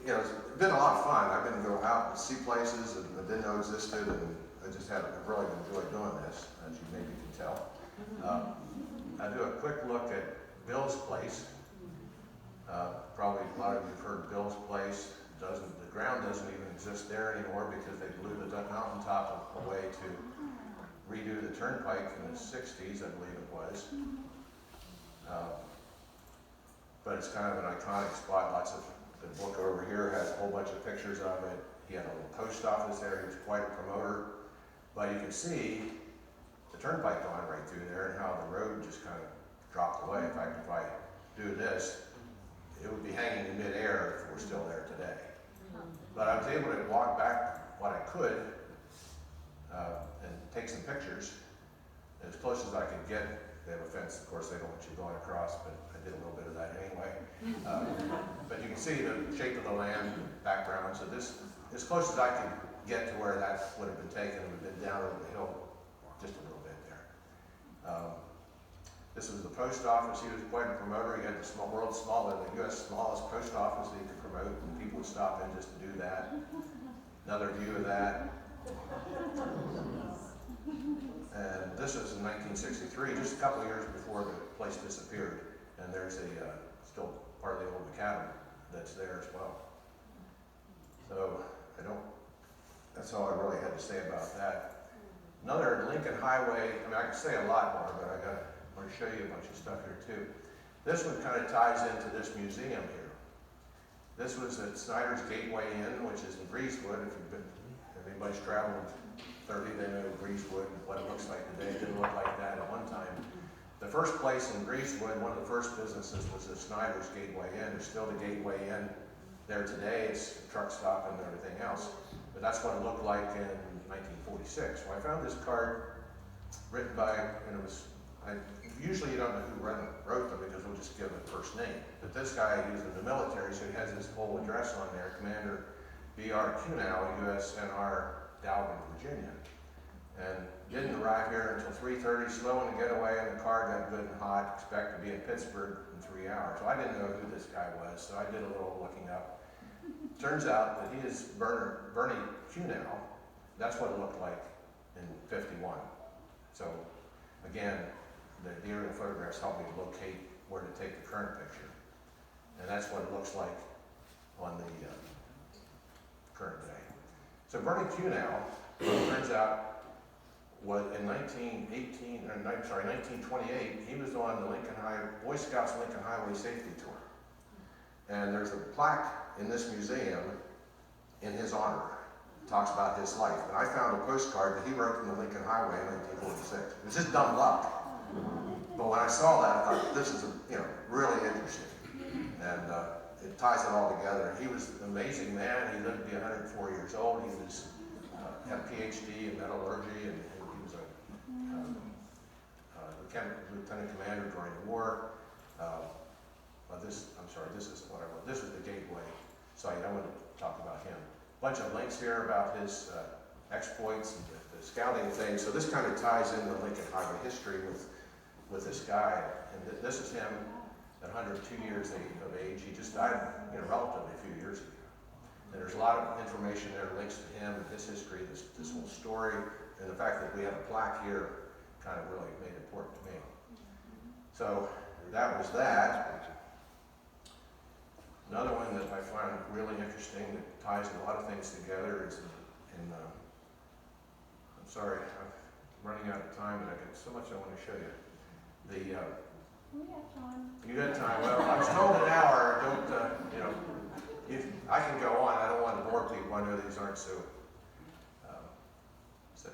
you know, it's been a lot of fun. I've been to go out and see places that I didn't know existed, and I've really enjoyed doing this, as you maybe can tell. I do a quick look at Bill's Place. Probably a lot of you have heard Bill's Place. The ground doesn't even exist there anymore because they blew the mountaintop away to redo the turnpike in the 60s, I believe it was. But it's kind of an iconic spot. The book over here has a whole bunch of pictures of it. He had a little post office there. He was quite a promoter. But you can see the turnpike going right through there and how the road just kind of dropped away. In fact, if I do this, it would be hanging in midair if we're still there today. But I was able to walk back what I could and take some pictures as close as I could get. They have a fence, of course, they don't want you going across, but I did a little bit of that anyway. But you can see the shape of the land, background. So this, as close as I could get to where that would have been taken, it would have been down over the hill just a little bit there. This was the post office. He was quite a promoter. He had the U.S. smallest post office that he could promote, and people would stop in just to do that. Another view of that. And this was in 1963, just a couple of years before the place disappeared. And there's still part of the old macadam that's there as well. So that's all I really had to say about that. Another Lincoln Highway, I could say a lot more, but I want to show you a bunch of stuff here too. This one kind of ties into this museum here. This was at Snyder's Gateway Inn, which is in Greasewood. If anybody's traveled 30, they know Greasewood and what it looks like today. It didn't look like that at one time. The first place in Greasewood, one of the first businesses, was the Snyder's Gateway Inn. There's still the Gateway Inn there today. It's a truck stop and everything else. But that's what it looked like in 1946. Well, I found this card written by, and usually you don't know who wrote them because we'll just give the first name. But this guy, he was in the military, so he has his whole address on there, Commander B.R. Kunow, USNR, Dalvin, Virginia. And didn't arrive here until 3:30, slow in the getaway, and the car got good and hot, expect to be in Pittsburgh in 3 hours. So I didn't know who this guy was, so I did a little looking up. Turns out that he is Bernie Kunow. That's what it looked like in 51. So again, the aerial photographs helped me locate where to take the current picture. And that's what it looks like on the current day. So Bernie Kunow, turns out, was in 1928, he was on the Boy Scouts Lincoln Highway Safety Tour. And there's a plaque in this museum in his honor. It talks about his life. And I found a postcard that he wrote from the Lincoln Highway in 1946. It was just dumb luck. But when I saw that, I thought, this is really interesting. And it ties it all together. He was an amazing man. He lived to be 104 years old. He was had a PhD in metallurgy, and he was a lieutenant commander during the war. This is what I want. This is the Gateway site. I want to talk about him. Bunch of links here about his exploits and the scouting thing. So this kind of ties in the Lincoln Highway history with this guy. And this is him at 102 years of age. He just died, relatively a few years ago. And there's a lot of information there, links to him and his history, this whole story, and the fact that we have a plaque here kind of really made it important to me. So that was that. Another one that I find really interesting that ties a lot of things together is I'm sorry, I'm running out of time, and I got so much I want to show you. We have time. You got time. Well, I was told an hour. Don't, I can go on. I don't want to bore people. I know these aren't such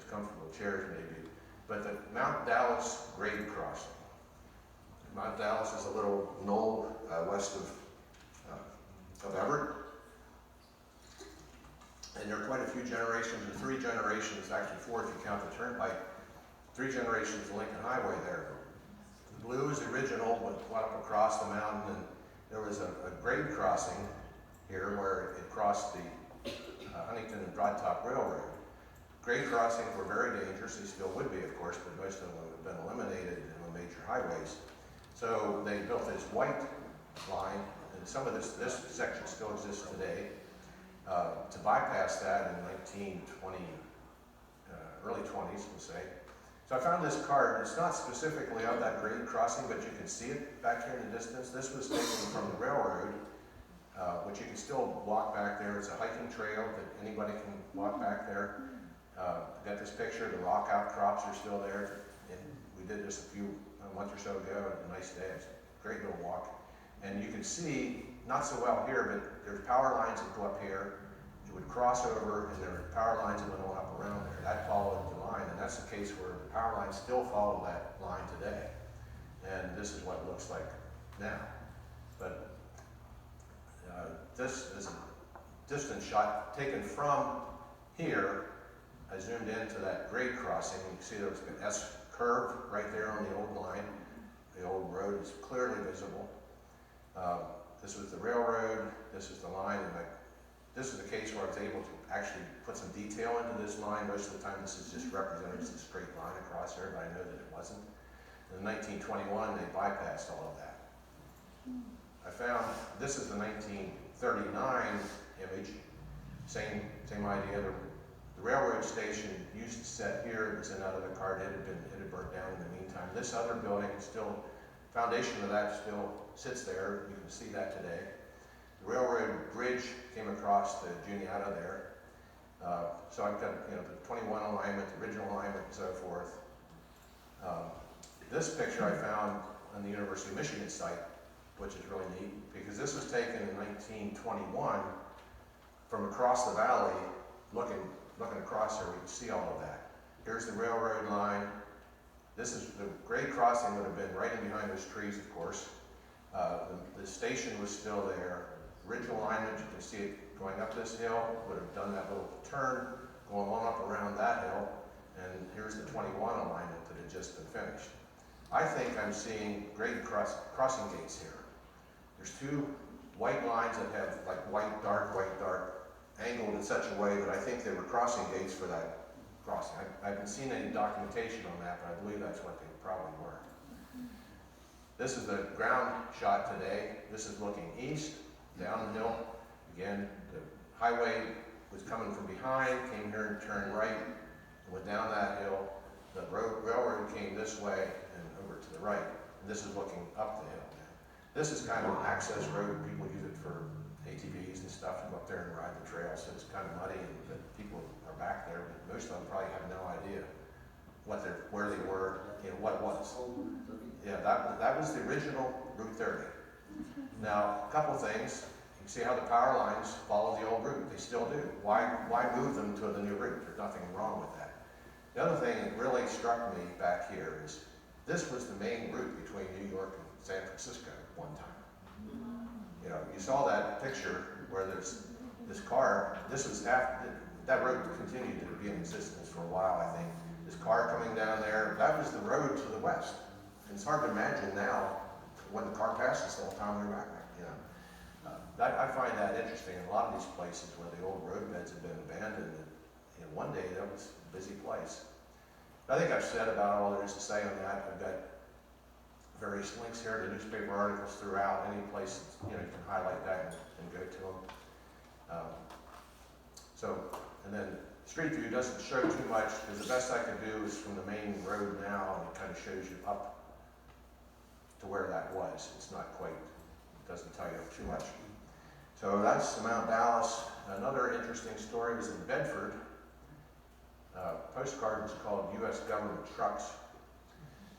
comfortable chairs, maybe. But the Mount Dallas grade crossing. Mount Dallas is a little knoll west of Everett. And there are quite a few generations, or 3 generations, actually 4 if you count the turnpike, 3 generations of Lincoln Highway there. The blue is the original, went up across the mountain, and there was a grade crossing here where it crossed the Huntington and Broadtop Railroad. Grade crossings were very dangerous. They still would be, of course, but most of them have been eliminated in the major highways. So they built this white line, and some of this section still exists today, to bypass that in 1920, early 20s, we'll say. So I found this card. It's not specifically of that grade crossing, but you can see it back here in the distance. This was taken from the railroad, which you can still walk back there. It's a hiking trail that anybody can walk back there. Got this picture. The rock outcrops are still there. And we did this a month or so ago. A nice day. It's a great little walk. And you can see, not so well here, but there's power lines that go up here. It would cross over, and there are power lines that went on up around there. That followed the line, and that's the case where the power lines still follow that line today. And this is what it looks like now. But this is a distance shot taken from here. I zoomed into that grade crossing. You can see there was an S curve right there on the old line. The old road is clearly visible. This was the railroad. This is the line, and this is the case where I was able to actually put some detail into this line. Most of the time, this is just represented as a straight line across there, but I know that it wasn't. In 1921, they bypassed all of that. I found this is the 1939 image. Same idea. The railroad station used to set here. It was another card. It had burnt down in the meantime. This other building is still, foundation of that still sits there. You can see that today. The railroad bridge came across the Juniata there. So I've got the 21 alignment, the original alignment, and so forth. This picture I found on the University of Michigan site, which is really neat, because this was taken in 1921 from across the valley, looking across there. We can see all of that. Here's the railroad line. This is the grade crossing would have been right in behind those trees, of course. The station was still there. Original alignment, you can see it going up this hill, would have done that little turn, going on up around that hill, and here's the 21 alignment that had just been finished. I think I'm seeing grade crossing gates here. There's 2 white lines that have like white, dark, angled in such a way that I think they were crossing gates for that crossing. I haven't seen any documentation on that, but I believe that's what they probably were. This is the ground shot today. This is looking east, down the hill. Again, the highway was coming from behind, came here and turned right, and went down that hill. The railroad came this way and over to the right. And this is looking up the hill now. This is kind of an access road. People use it for ATVs and stuff to go up there and ride the trail, so it's kind of muddy, but people are back there, but most of them probably have no idea where they were, what it was. Yeah, that was the original Route 30. Now, a couple things. You can see how the power lines follow the old route. They still do. Why move them to the new route? There's nothing wrong with that. The other thing that really struck me back here is this was the main route between New York and San Francisco at one time. you know, you saw that picture where there's this car, this was after, that road continued to be in existence for a while, I think. This car coming down there, that was the road to the west. It's hard to imagine now when the car passes the whole time they're back there, you know. I find that interesting. In a lot of these places where the old roadbeds have been abandoned, and one day that was a busy place. I think I've said about all there is to say on that. I've got various links here to newspaper articles throughout, any place, you know, you can highlight that and go to them. And then Street View doesn't show too much, because the best I could do is from the main road now, and it kind of shows you up to where that was. It's not quite, it doesn't tell you too much. So that's the Mount Dallas. Another interesting story was in Bedford. Postcard was called U.S. Government Trucks.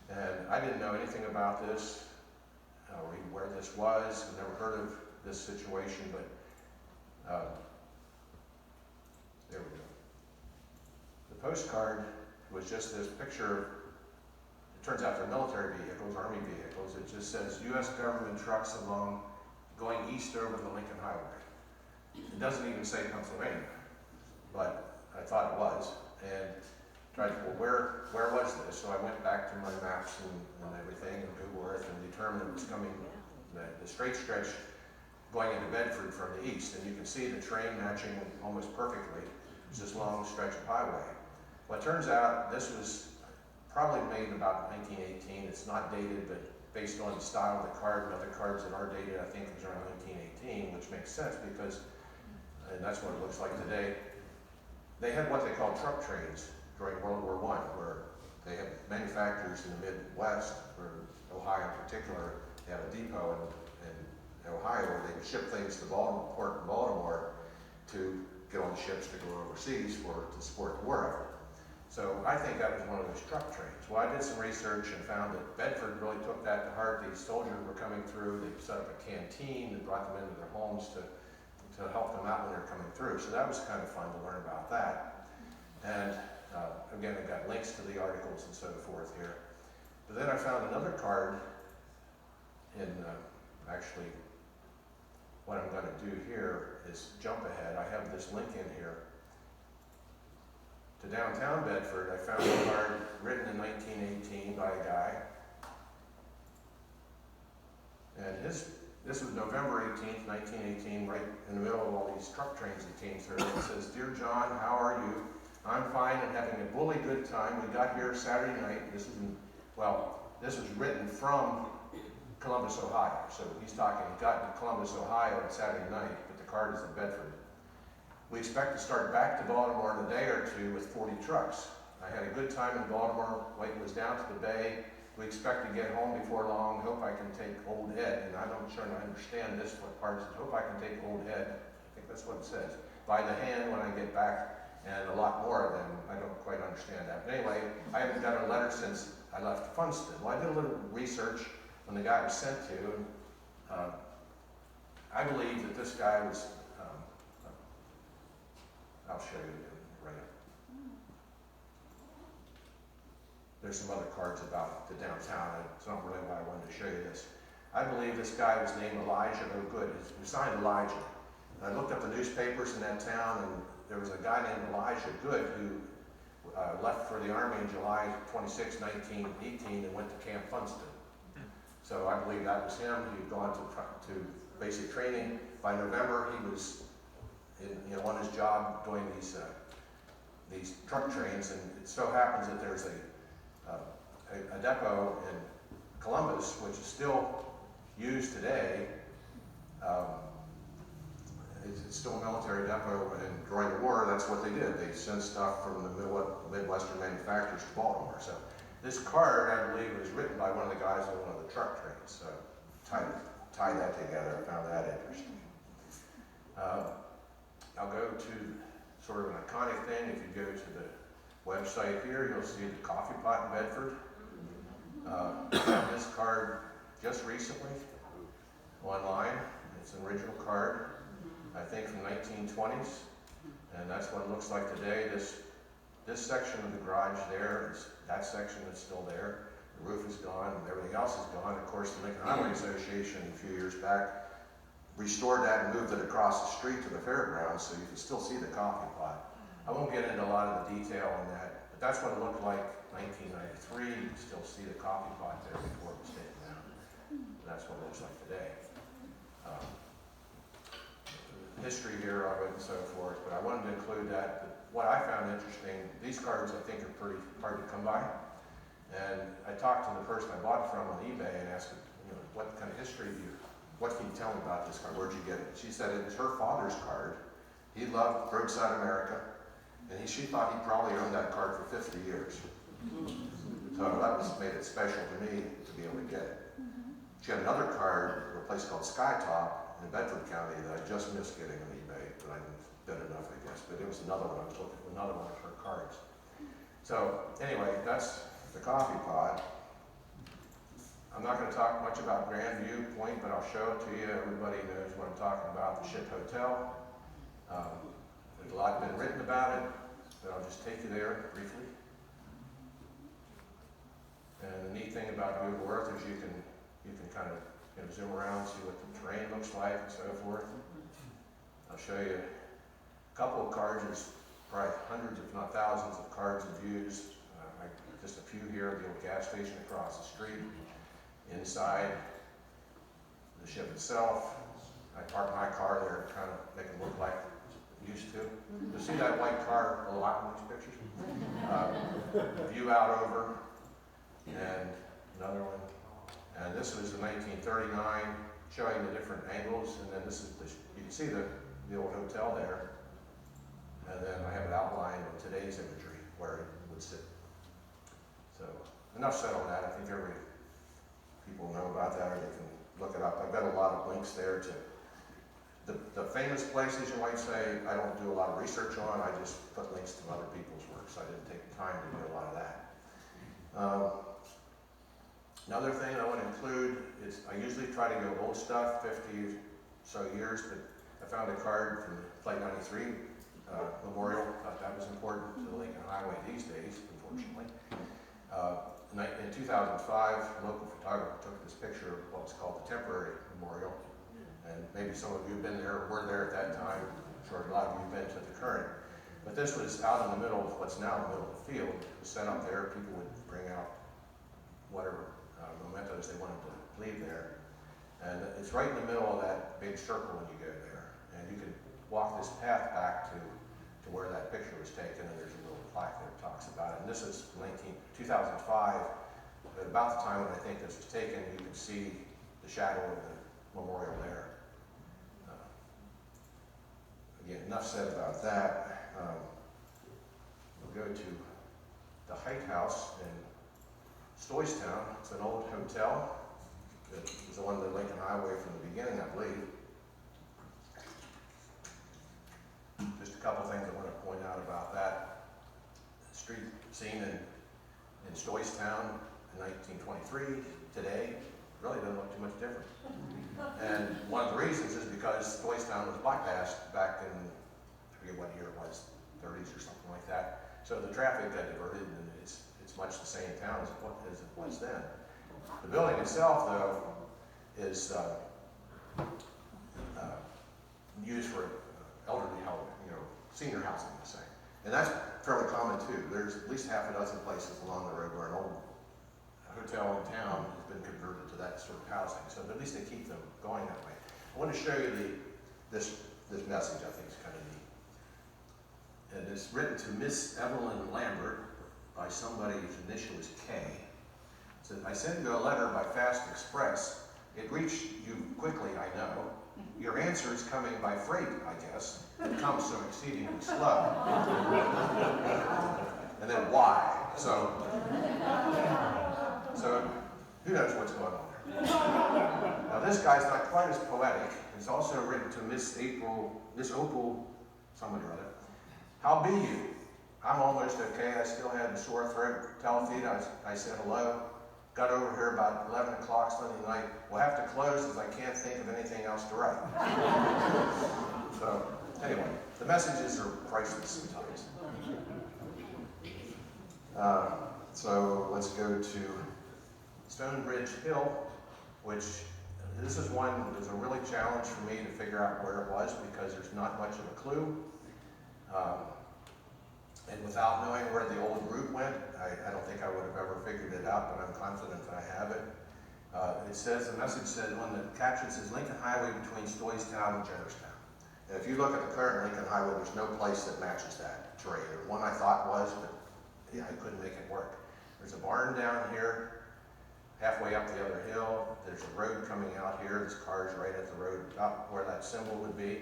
And I didn't know anything about this, or even where this was. I've never heard of this situation, but there we go. The postcard was just this picture. It turns out they're military vehicles, Army vehicles. It just says U.S. government trucks along going east over the Lincoln Highway. It doesn't even say Pennsylvania, but I thought it was. And tried to, well, where was this? So I went back to my maps and everything and Google Earth and determined it was coming, the straight stretch going into Bedford from the east. And you can see the train matching almost perfectly. It's this long stretch of highway. Well, it turns out this was probably made in about 1918. It's not dated, but based on the style of the card and other cards that are dated, I think it was around 1918, which makes sense because, and that's what it looks like today, they had what they called truck trains during World War I, where they had manufacturers in the Midwest, or Ohio in particular. They had a depot in Ohio where they would ship things to Baltimore, Baltimore to get on the ships to go overseas to support the war effort. So I think that was one of those truck trains. Well, I did some research and found that Bedford really took that to heart. These soldiers were coming through. They set up a canteen and brought them into their homes to help them out when they're coming through. So that was kind of fun to learn about that. And again, I've got links to the articles and so forth here. But then I found another card in, actually, what I'm going to do here is jump ahead. I have this link in here to downtown Bedford. I found a card written in 1918 by a guy. And this was November 18th, 1918, right in the middle of all these truck trains that came through. It says, "Dear John, how are you? I'm fine and having a bully good time. We got here Saturday night." This was written from Columbus, Ohio. So he's talking, he got to Columbus, Ohio on Saturday night, but the card is in Bedford. "We expect to start back to Baltimore in a day or two with 40 trucks. I had a good time in Baltimore. White was down to the bay. We expect to get home before long. Hope I can take Old Ed." And I'm not sure I understand this part. "Hope I can take Old Ed." I think that's what it says. "By the hand when I get back." And a lot more of them. I don't quite understand that. But anyway, I haven't got a letter since I left Funston. Well, I did a little research when the guy was sent to. I believe that this guy was, I'll show you right now. There's some other cards about the downtown. It's not really why I wanted to show you this. I believe this guy was named Elijah O'Good. He signed Elijah. And I looked up the newspapers in that town, and there was a guy named Elijah Good who left for the Army on July 26, 1918 and went to Camp Funston. So I believe that was him. He'd gone to basic training. By November, he was on his job doing these truck trains, and it so happens that there's a depot in Columbus, which is still used today. It's still a military depot, and during the war, that's what they did. They sent stuff from the Midwestern manufacturers to Baltimore. So this card, I believe, was written by one of the guys on one of the truck trains. So tie that together. I found that interesting. I'll go to sort of an iconic thing. If you go to the website here, you'll see the coffee pot in Bedford. This card just recently online. It's an original card, I think from 1920s, and that's what it looks like today. This section of the garage there, that section is still there. The roof is gone, and everything else is gone. Of course, the Lincoln Highway Association a few years back restored that and moved it across the street to the fairgrounds so you can still see the coffee pot. I won't get into a lot of the detail on that, but that's what it looked like 1993. You can still see the coffee pot there before it was taken down. And that's what it looks like today. History here of it and so forth, but I wanted to include that. What I found interesting, these cards I think are pretty hard to come by. And I talked to the person I bought it from on eBay and asked her, what kind of history what can you tell me about this card? Where'd you get it? She said it was her father's card. He loved Roadside America, and she thought he probably owned that card for 50 years. So that made it special to me to be able to get it. She had another card from a place called Skytop in Bedford County that I just missed getting on eBay, but I didn't bid enough, I guess. But it was another one. I was looking for another one of her cards. So anyway, that's the coffee pot. I'm not going to talk much about Grandview Point, but I'll show it to you. Everybody knows what I'm talking about, the Ship Hotel. There's a lot been written about it, but I'll just take you there briefly. And the neat thing about Google Earth is you can kind of zoom around, see what the terrain looks like and so forth. I'll show you a couple of cards. There's probably hundreds, if not thousands, of cards and views. Just a few here of the old gas station across the street. Inside the ship itself, I parked my car there to kind of make it look like it used to. You'll see that white car a lot in these pictures. View out over, and another one. And this was in 1939, showing the different angles. And then this is you can see the old hotel there. And then I have it outlined in today's imagery where it would sit. So enough said on that. I think people know about that, or they can look it up. I've got a lot of links there to the famous places, you might say. I don't do a lot of research on. I just put links to other people's works. I didn't take the time to do a lot of that. Another thing I want to include is I usually try to go old stuff, 50 so years, but I found a card from Flight 93 Memorial. Thought that was important to the Lincoln Highway these days, unfortunately. In 2005, a local photographer took this picture of what was called the temporary memorial. And maybe some of you have been there, were there at that time. I'm sure a lot of you have been to the current. But this was out in the middle of what's now the middle of the field. It was set up there. People would bring out whatever mementos they wanted to leave there. And it's right in the middle of that big circle when you go there. And you can walk this path back to where that picture was taken, and there's a little plaque that talks about it. And this is 2005, but about the time when I think this was taken, you can see the shadow of the memorial there. Again, enough said about that. We'll go to the Height House in Stoystown. It's an old hotel. It was on the Lincoln Highway from the beginning, I believe. Just a couple things I want to point out about that. The street scene in Stoystown in 1923, today, really doesn't look too much different. And one of the reasons is because Stoystown was bypassed back in, I forget what year it was, 30s or something like that. So the traffic got diverted, and it's much the same town as it was then. The building itself, though, is used for elderly health, senior housing, let's say. And that's fairly common too. There's at least half a dozen places along the road where an old hotel in town has been converted to that sort of housing. So at least they keep them going that way. I want to show you this message. I think is kind of neat. And it's written to Miss Evelyn Lambert by somebody whose initial is K. It says, I sent you a letter by Fast Express. It reached you quickly, I know. Your answer is coming by freight, I guess. It comes so exceedingly slow. And then why? So who knows what's going on there? Now this guy's not quite as poetic. It's also written to Miss Opal, somebody or other. How be you? I'm almost okay. I still had a sore throat. Telefeed, I said hello. Got over here about 11 o'clock Sunday night. We'll have to close as I can't think of anything else to write. So anyway, the messages are priceless sometimes. So let's go to Stonebridge Hill, which this is one that was a really challenge for me to figure out where it was because there's not much of a clue. And without knowing where the old route went, I don't think I would have ever figured it out, but I'm confident that I have it. It says, the message said, on the caption says, Lincoln Highway between Stoystown and Jennerstown. And if you look at the current Lincoln Highway, there's no place that matches that terrain. There's one I thought was, but yeah, I couldn't make it work. There's a barn down here, halfway up the other hill. There's a road coming out here. This car's right at the road, about where that symbol would be.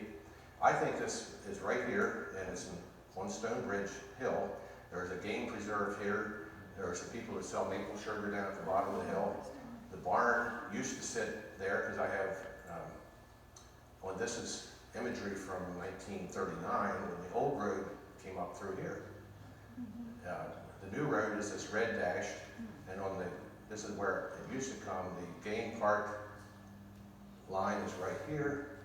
I think this is right here, and it's on Stone Bridge Hill. There's a game preserve here. There's some people that sell maple sugar down at the bottom of the hill. The barn used to sit there because I have, well, this is imagery from 1939 when the old road came up through here. The new road is this red dash, and on the, this is where it used to come. The game park line is right here.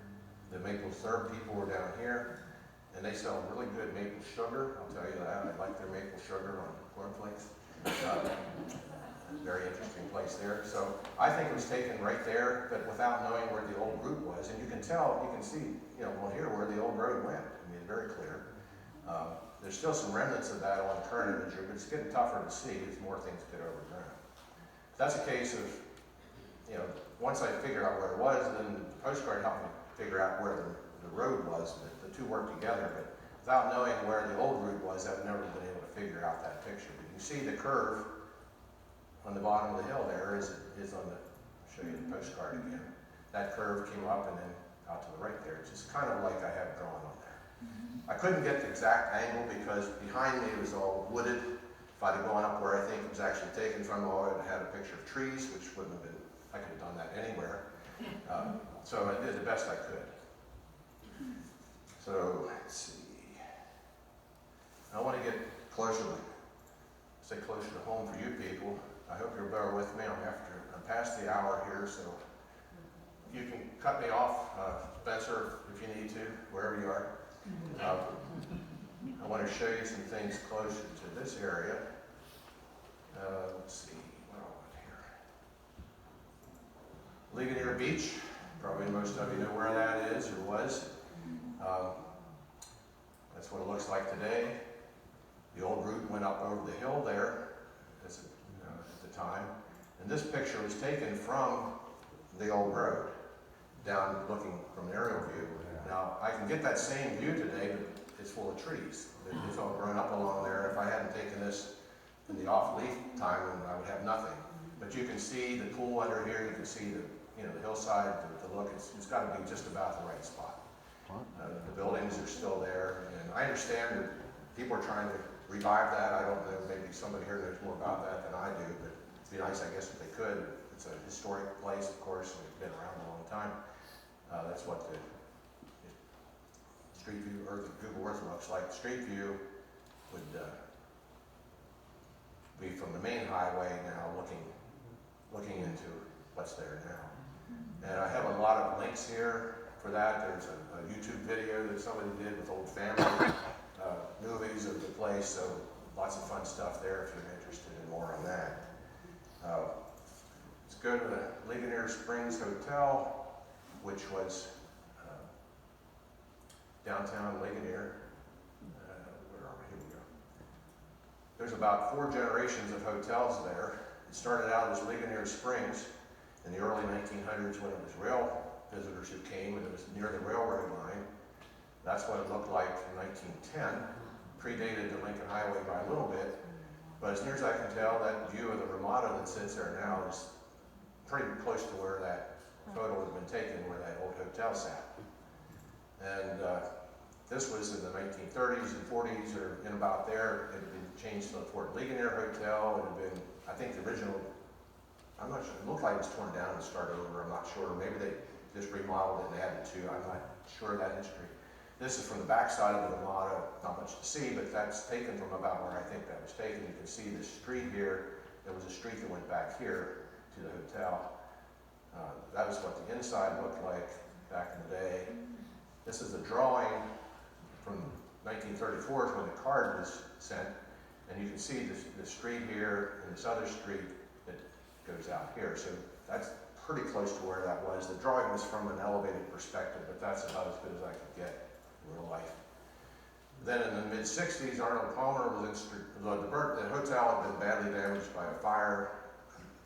The maple syrup people were down here, and they sell really good maple sugar. I'll tell you that. I like their maple sugar on cornflakes. Very interesting place there. So I think it was taken right there, but without knowing where the old route was. And you can tell, you can see, you know, on here where the old road went. I mean, very clear. There's still some remnants of that on the current imagery, but it's getting tougher to see as more things get overgrown. That's a case of, you know, once I figured out where it was, then the postcard helped me figure out where the road was. The two work together, but without knowing where the old route was, I've never been able to figure out that picture. But you see the curve on the bottom of the hill there is on the, I'll show you the postcard again. That curve came up and then out to the right there. It's just kind of like I have drawn on there. I couldn't get the exact angle because behind me it was all wooded. If I'd have gone up where I think it was actually taken from, I would have had a picture of trees, which wouldn't have been, I could have done that anywhere. So I did the best I could. So let's see. I want to get closer to home for you people. I hope you'll bear with me. I'm past the hour here, so you can cut me off, Spencer, if you need to, wherever you are. I want to show you some things closer to this area. Let's see, what do I want here? Ligonier Beach. Probably most of you know where that is or was. That's what it looks like today. The old route went up over the hill there at the time. And this picture was taken from the old road, down looking from an aerial view. Now, I can get that same view today, but it's full of trees. It's all grown up along there. If I hadn't taken this in the off-leaf time, I would have nothing. But you can see the pool under here. You can see the hillside, the look. It's got to be just about the right spot. The buildings are still there, and I understand that people are trying to revive that. I don't know, maybe somebody here knows more about that than I do, but it'd be nice, I guess, if they could. It's a historic place, of course, and it's been around a long time. That's what the street view, or the Google Earth looks like. The street view would be from the main highway now, looking into what's there now. And I have a lot of links here for that. There's a YouTube video that somebody did with old family movies of the place, so lots of fun stuff there if you're interested in more on that. Let's go to the Ligonier Springs Hotel, which was downtown Ligonier. Where are we? Here we go. There's about 4 generations of hotels there. It started out as Ligonier Springs in the early 1900s when it was rail visitors who came, and it was near the railroad line. That's what it looked like in 1910. Predated the Lincoln Highway by a little bit, but as near as I can tell, that view of the Ramada that sits there now is pretty close to where that photo has been taken, where that old hotel sat. And this was in the 1930s and 40s, or in about there. It had been changed to the Fort Ligonier Hotel. It had been, I think the original, I'm not sure, it looked like it was torn down and started over, I'm not sure. Maybe they just remodeled it and added to, I'm not sure of that history. This is from the backside of the Ramada, not much to see, but that's taken from about where I think that was taken. You can see the street here. There was a street that went back here to the hotel. That was what the inside looked like back in the day. This is a drawing from 1934 is when the card was sent, and you can see the street here and this other street that goes out here. So that's pretty close to where that was. The drawing was from an elevated perspective, but that's about as good as I could get in real life. Then in the mid-60s, Arnold Palmer was the hotel had been badly damaged by a fire.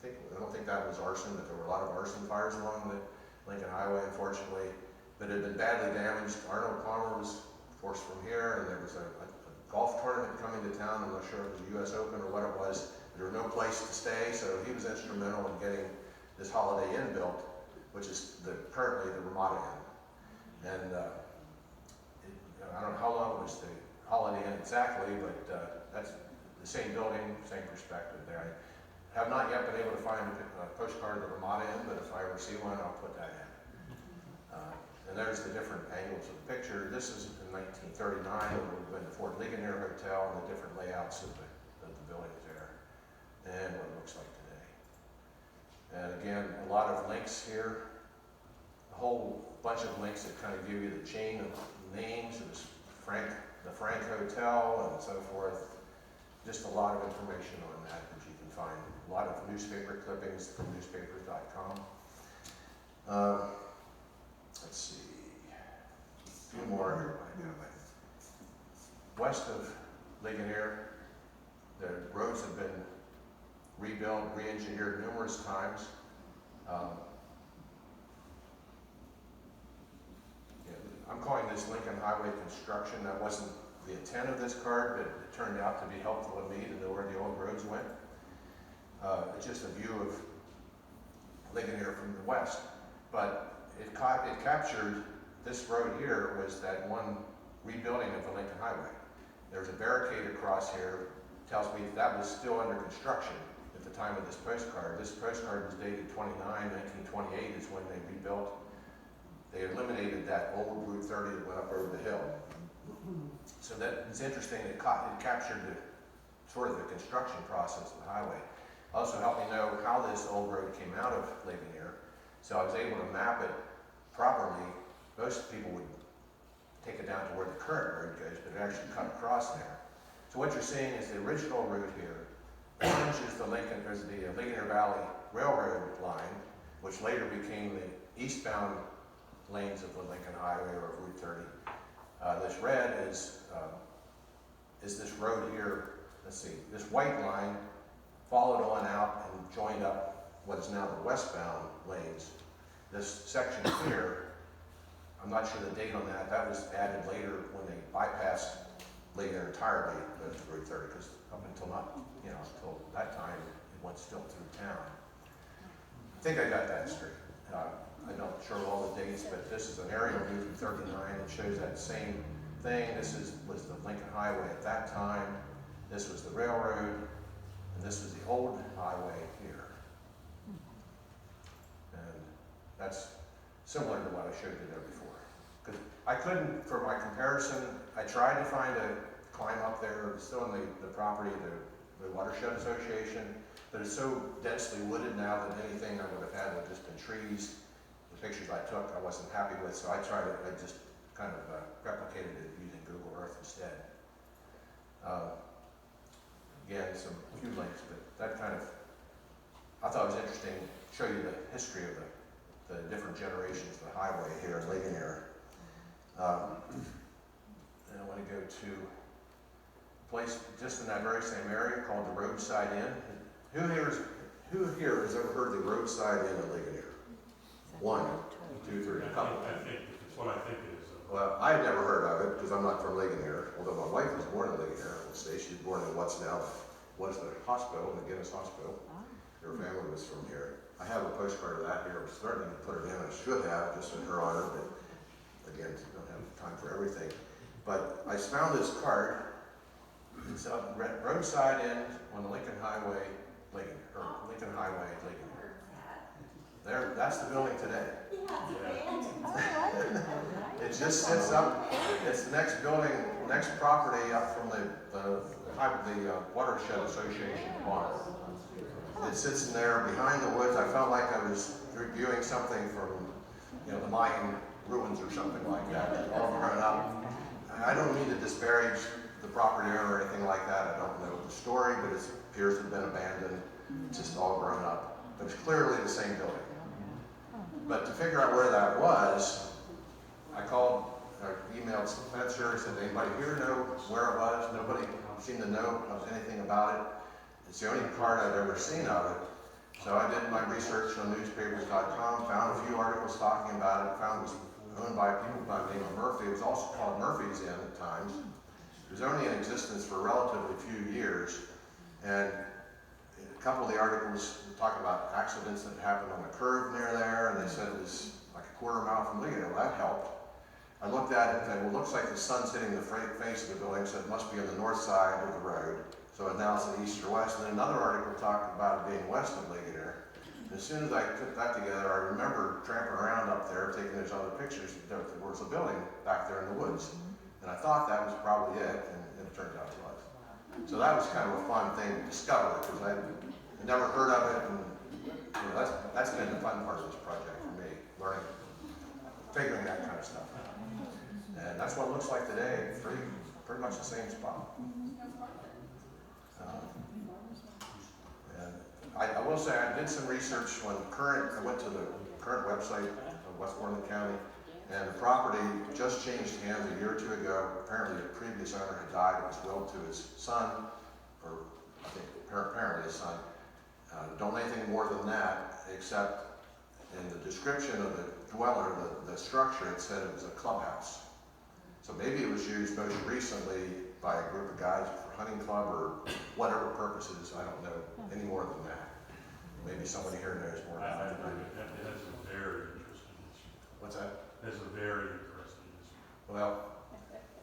I don't think that was arson, but there were a lot of arson fires along the Lincoln Highway, unfortunately. But it had been badly damaged. Arnold Palmer was forced from here, and there was a golf tournament coming to town. I'm not sure if it was the U.S. Open or what it was. There was no place to stay, so he was instrumental in getting this Holiday Inn built, which is currently the Ramada Inn. And I don't know how long was the Holiday Inn exactly, but that's the same building, same perspective there. I have not yet been able to find a postcard of the Ramada Inn, but if I ever see one, I'll put that in. And there's the different angles of the picture. This is in 1939, when we went to Fort Ligonier Hotel, and the different layouts of the buildings there, and what it looks like today. And again, a lot of links here, a whole bunch of links that kind of give you the chain of names of the Frank Hotel and so forth. Just a lot of information on that you can find. A lot of newspaper clippings from newspapers.com. Let's see, a few more. West of Ligonier, the roads have been rebuilt, re-engineered numerous times. I'm calling this Lincoln Highway construction. That wasn't the intent of this card, but it turned out to be helpful to me to know where the old roads went. It's just a view of Ligonier from the west, but it captured this road here was that one rebuilding of the Lincoln Highway. There's a barricade across here, tells me that was still under construction at the time of this postcard. This postcard was dated 1928 is when they rebuilt. They eliminated that old Route 30 that went up over the hill. So that is interesting. It captured sort of the construction process of the highway. Also helped me know how this old road came out of Ligonier. So I was able to map it properly. Most people would take it down to where the current road goes, but it actually cut across there. So what you're seeing is the original route here. Orange is the Ligonier Valley Railroad line, which later became the eastbound lanes of the Lincoln Highway or Route 30. This red is this road here. Let's see, this white line followed on out and joined up what is now the westbound lanes. This section here, I'm not sure the date on that. That was added later when they bypassed Ligonier entirely, Route 30, because up until until that time, it went still through town. I think I got that straight. I'm not sure of all the dates, but this is an aerial view from 39. It shows that same thing. This was the Lincoln Highway at that time. This was the railroad, and this was the old highway here. And that's similar to what I showed you there before. Because I couldn't, for my comparison, I tried to climb up there. It's still in the property of the Watershed Association, but it's so densely wooded now that anything I would have had would have just been trees. The pictures I took I wasn't happy with, so I just kind of replicated it using Google Earth instead. Again, a few links, but that kind of, I thought it was interesting to show you the history of the different generations of the highway here in Ligonier. And I want to go to a place just in that very same area called the Roadside Inn. Who here has ever heard the Roadside Inn in Ligonier? 1, 2, 3, a couple. I think it's what I think it is. Well, I had never heard of it because I'm not from Ligonier, although my wife was born in Ligonier. She was born in what's now the hospital, the Guinness Hospital. Her family was from here. I have a postcard of that here. I was starting to put it in. I should have, just in her honor, but again, don't have time for everything. But I found this card. It's a Roadside Inn on the Lincoln Highway, Lincoln Highway, Ligonier. There, that's the building today. It just sits up. It's the next building, next property up from the Watershed Association barn. It sits in there behind the woods. I felt like I was reviewing something from, the Mayan ruins or something like that. All grown up. I don't mean to disparage the property owner or anything like that. I don't know the story, but it appears to have been abandoned. It's just all grown up. But it's clearly the same building. But to figure out where that was, I called or emailed Spencer and said, anybody here know where it was? Nobody seemed to know of anything about it. It's the only part I'd ever seen of it. So I did my research on newspapers.com, found a few articles talking about it, found it was owned by people by the name of Murphy. It was also called Murphy's Inn at times. It was only in existence for a relatively few years. And a couple of the articles talk about accidents that happened on the curve near there, and they said it was like a quarter mile from Lincoln. Well, that helped. I looked at it and said, well, it looks like the sun's hitting the face of the building, so it must be on the north side of the road. So now it's an east or west. And then another article talked about it being west of Ligonier. As soon as I put that together, I remember tramping around up there, taking those other pictures. There was a building back there in the woods. And I thought that was probably it, and it turned out it was. So that was kind of a fun thing to discover, because I'd never heard of it, and you know, that's been the fun part of this project for me, learning, figuring that kind of stuff out. And that's what it looks like today, pretty much the same spot. And I will say I did some research on I went to the current website of Westmoreland County, and the property just changed hands a year or two ago. Apparently the previous owner had died. It was willed to his son, or I think apparently his son. Don't know anything more than that, except in the description of the dweller, the structure, it said it was a clubhouse. So maybe it was used most recently by a group of guys for hunting club or whatever purposes. I don't know any more than that. Maybe somebody here knows more about it. It has a very interesting history. What's that? It has a very interesting history. Well,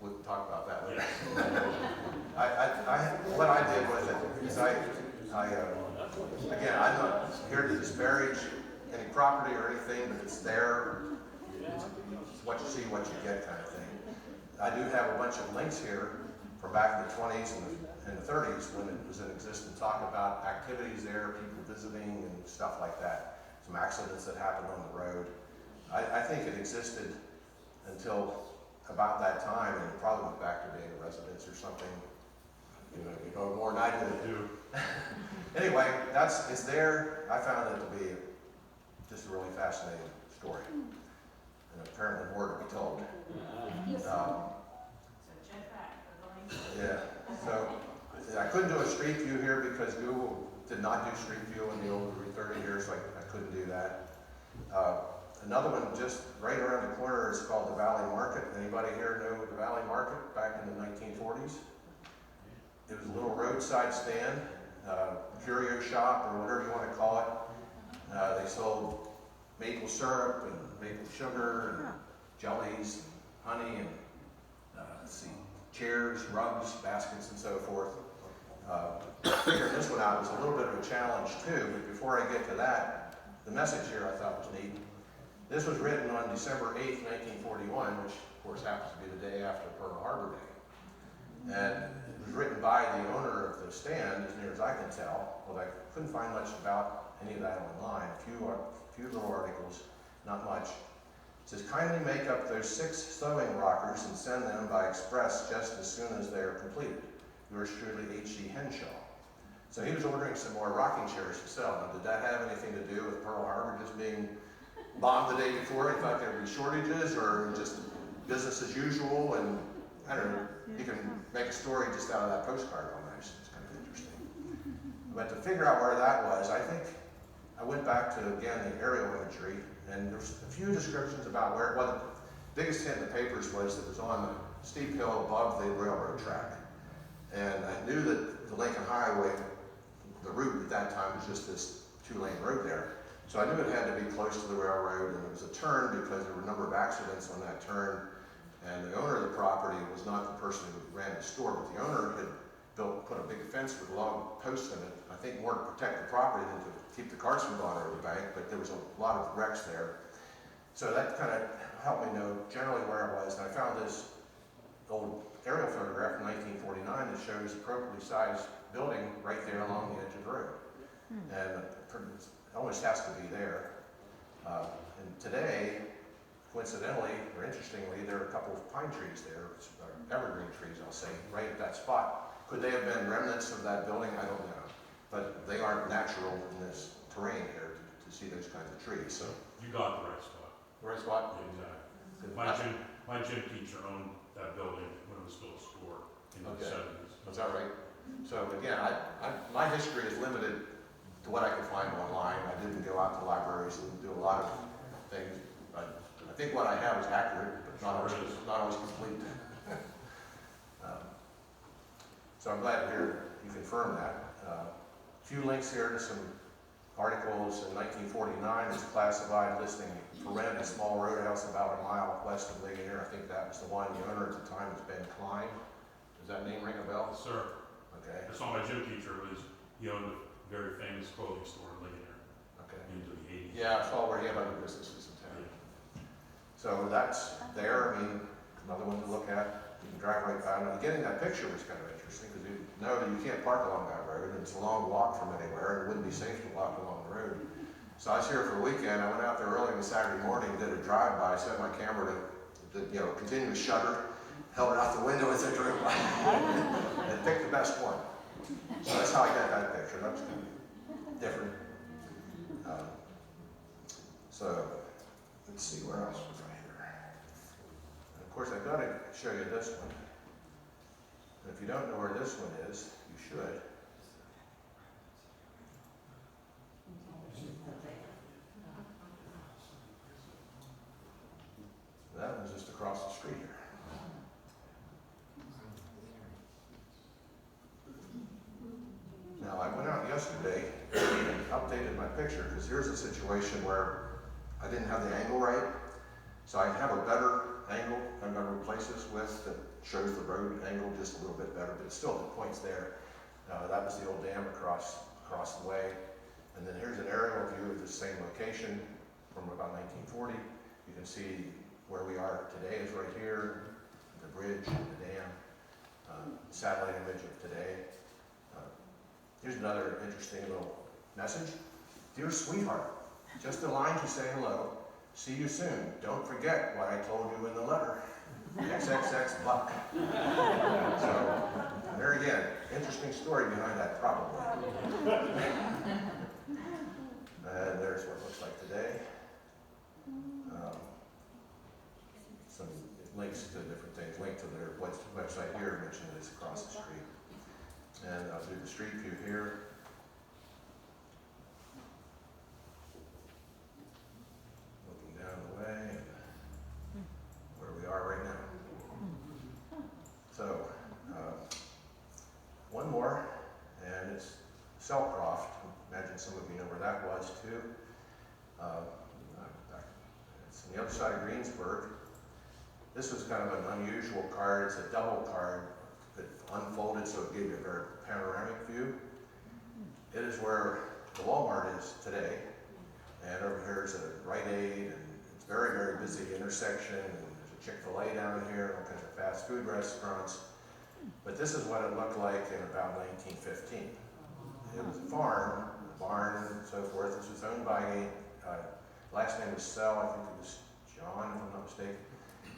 we'll talk about that later. What I did with it is again, I'm not here to disparage any property or anything, but it's there. It's what you see, what you get kind of thing. I do have a bunch of links here from back in the 20s and the 30s when it was in existence, talk about activities there, people visiting and stuff like that. Some accidents that happened on the road. I think it existed until about that time, and it probably went back to being a residence or something. You know more than I do. Anyway, it's there. I found it to be just a really fascinating story, and apparently more to be told. So check back for the link. Yeah. So I couldn't do a street view here because Google did not do street view in the old 30 years, so I couldn't do that. Another one just right around the corner is called the Valley Market. Anybody here know the Valley Market back in the 1940s? It was a little roadside stand, curio shop, or whatever you want to call it. They sold maple syrup and maple sugar and jellies, honey, and chairs, rugs, baskets, and so forth. Figuring this one out was a little bit of a challenge too, but before I get to that, the message here I thought was neat. This was written on December 8th, 1941, which of course happens to be the day after Pearl Harbor Day. And it was written by the owner of the stand, as near as I can tell, but I couldn't find much about any of that online. A few little articles, not much. It says, kindly make up those 6 sewing rockers and send them by express just as soon as they are completed. Yours truly, H.C. Henshaw. So he was ordering some more rocking chairs to sell. Now, did that have anything to do with Pearl Harbor just being bombed the day before? He thought there would be shortages, or just business as usual? And I don't know, you can make a story just out of that postcard almost. It's kind of interesting. But to figure out where that was, I think I went back to, again, the aerial imagery, and there's a few descriptions about where it was. The biggest hit in the papers was that it was on the steep hill above the railroad track. And I knew that the Lincoln Highway, the route at that time was just this 2-lane road there. So I knew it had to be close to the railroad, and it was a turn because there were a number of accidents on that turn. And the owner of the property was not the person who ran the store, but the owner had put a big fence with log posts in it, I think more to protect the property than to keep the cars from going over the bank, but there was a lot of wrecks there. So that kind of helped me know generally where it was. And I found this old aerial photograph from 1949 that shows appropriately sized building right there along the edge of the road. And it almost has to be there. And today, coincidentally, or interestingly, there are a couple of pine trees there, evergreen trees, I'll say, right at that spot. Could they have been remnants of that building? I don't know. But they aren't natural in this terrain here to see see those kinds of trees, so. You got the right spot. The right spot? Exactly. My gym teacher owned that building when it was still a store in the Okay. 70s. Is that right? So again, my history is limited to what I could find online. I didn't go out to libraries and do a lot of things. I think what I have is accurate, but not always complete. So I'm glad to hear you confirm that. A few links here to some articles. In 1949, it's classified listing for rent a small roadhouse about a mile west of Lincoln here. I think that was the one. The owner at the time was Ben Klein. Does that name ring a bell? Sir, Okay. I saw my gym teacher he owned a very famous clothing store in Lincoln here Okay. into the 80s. Yeah, I saw where he had other businesses in town. So that's there. I mean, another one to look at. You can drive right by. And getting that picture was kind of interesting because you know that you can't park along that road, and it's a long walk from anywhere. It wouldn't be safe to walk along the road. So I was here for the weekend. I went out there early on Saturday morning, did a drive-by, set my camera to continuous shutter, held it out the window as I drove by, and picked the best one. So that's how I got that picture. That was kind of different. So let's see, where else was I here? And of course, I've got to show you this one. And if you don't know where this one is, you should. That one's just across the street here. Now, I went out yesterday and updated my picture because here's a situation where I didn't have the angle right. So I have a better angle I'm going to replace this with that shows the road angle just a little bit better, but still the point's there. That was the old dam across the way. And then here's an aerial view of the same location from about 1940. You can see where we are today is right here, the bridge, the dam, satellite image of today. Here's another interesting little message. Dear sweetheart, just a line to say hello. See you soon. Don't forget what I told you in the letter. XXX Buck. So, there again, interesting story behind that probably. And there's what it looks like today. Some links to different things. Link to their website here, mentioned that it's across the street. And I'll do the street view here. Looking down the way, where we are right now. So, one more, and it's Selcroft. Imagine some of you know where that was too. It's on the other side of Greensburg. This was kind of an unusual card. It's a double card that unfolded so it gave you a very panoramic view. It is where the Walmart is today. And over here is a Rite Aid, and it's a very, very busy intersection. And there's a Chick-fil-A down here, all kinds of fast food restaurants. But this is what it looked like in about 1915. It was a farm, a barn, and so forth. This was owned by last name was Sell, I think it was John, if I'm not mistaken.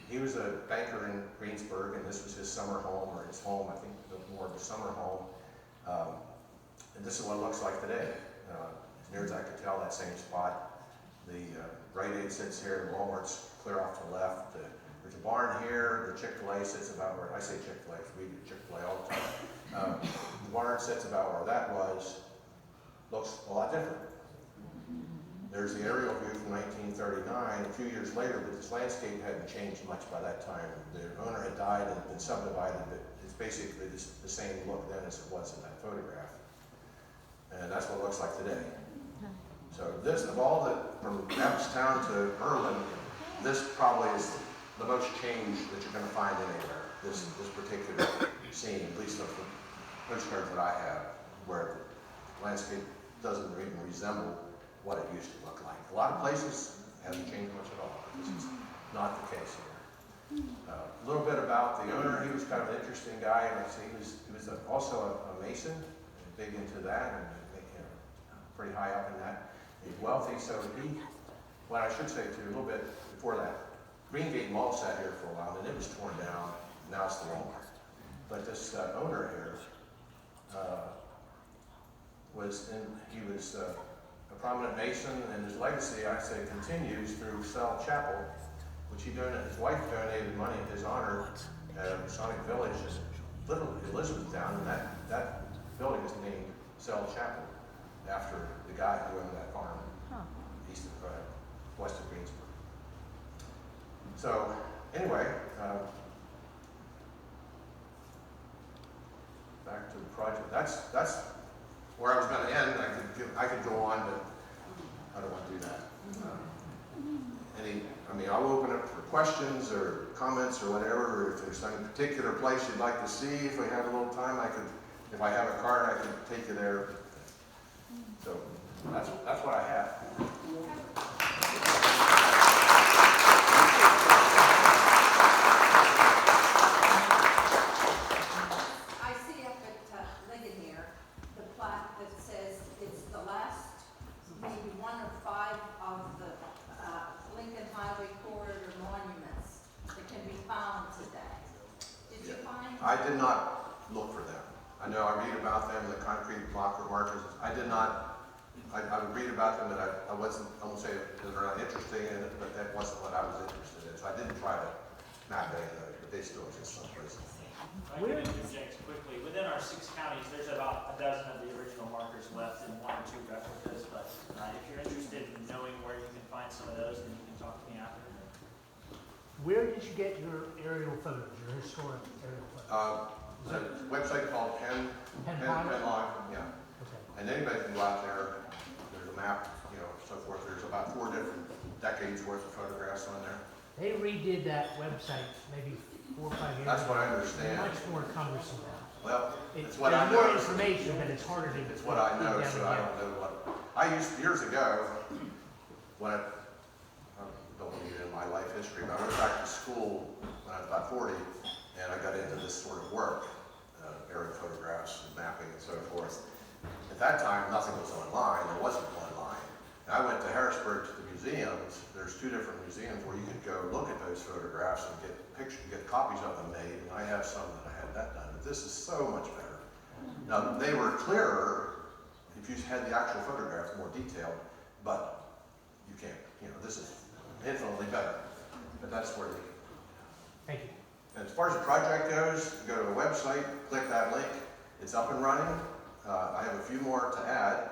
He was a banker in Greensburg, and this was his summer home, or his home, I think more of a summer home. And this is what it looks like today. As near as I could tell, that same spot. The Rite Aid sits here, the Walmart's clear off to the left. There's a barn here, the Chick-fil-A sits about where, I say Chick-fil-A, because we do Chick-fil-A all the time. The barn sits about where that was, looks a lot different. There's the aerial view from 1939, a few years later, but this landscape hadn't changed much by that time. The owner had died and been subdivided, but it's basically the same look then as it was in that photograph. And that's what it looks like today. So this, of all the, from Town to Erlin, this probably is the most change that you're going to find anywhere, this particular scene, at least of the postcards that I have, where the landscape doesn't even resemble what it used to look like. A lot of places hasn't changed much at all. This is not the case here. A little bit about the owner. He was kind of an interesting guy. Like I say, he was also a mason, and big into that, and pretty high up in that. He's wealthy, so what I should say too, a little bit before that, Greengate Mall sat here for a while, and it was torn down. Now it's the Walmart. But this owner here he was a prominent Mason, and his legacy, I say, continues through Cell Chapel, which his wife donated money in his honor at Sonic Village in Little Elizabethtown, and that building is named Cell Chapel after the guy who owned that farm east of west of Greensburg. So anyway, back to the project. That's where I was going to end. I could go on, but I don't want to do that. I'll open it for questions or comments or whatever, or if there's some particular place you'd like to see, if we have a little time, if I have a card, I could take you there. So that's what I have. I see up at Lincoln here, the plaque that says it's the last, maybe 1 of 5 of the Lincoln Highway corridor monuments that can be found today. Did you find? I did not look for them. I know I read about them, the concrete block markers. I did not. I would read about them, but I won't say that they're not interesting in it, but that wasn't what I was interested in. So I didn't try to map any of those, but they still exist someplace. I can interject quickly. Within our 6 counties, there's about a dozen of the original markers left and 1 or 2 replicas. But if you're interested in knowing where you can find some of those, then you can talk to me after. Where did you get your aerial photos, your historic aerial photos? There's a website called Penn Live, yeah. Okay. And anybody can go out there. There's a map, so forth. There's about 4 different decades worth of photographs on there. They redid that website maybe 4 or 5 years ago. That's what I understand. Much more cumbersome now. Well, it's what I There's more know. information, but it's harder to. It's what I know, so I don't know what. I used years ago when I don't want to get into my life history, but I went back to school when I was about 40, and I got into this sort of work, aerial photographs and mapping and so forth. At that time, nothing was online. There wasn't online. And I went to Harrisburg to the museums. There's 2 different museums where you could go look at those photographs and get copies of them made. And I have some that I had that done. But this is so much better. Now they were clearer if you had the actual photographs, more detailed, but you can't. This is infinitely better. But that's where the. Thank you. And as far as the project goes, go to a website, click that link. It's up and running. I have a few more to add.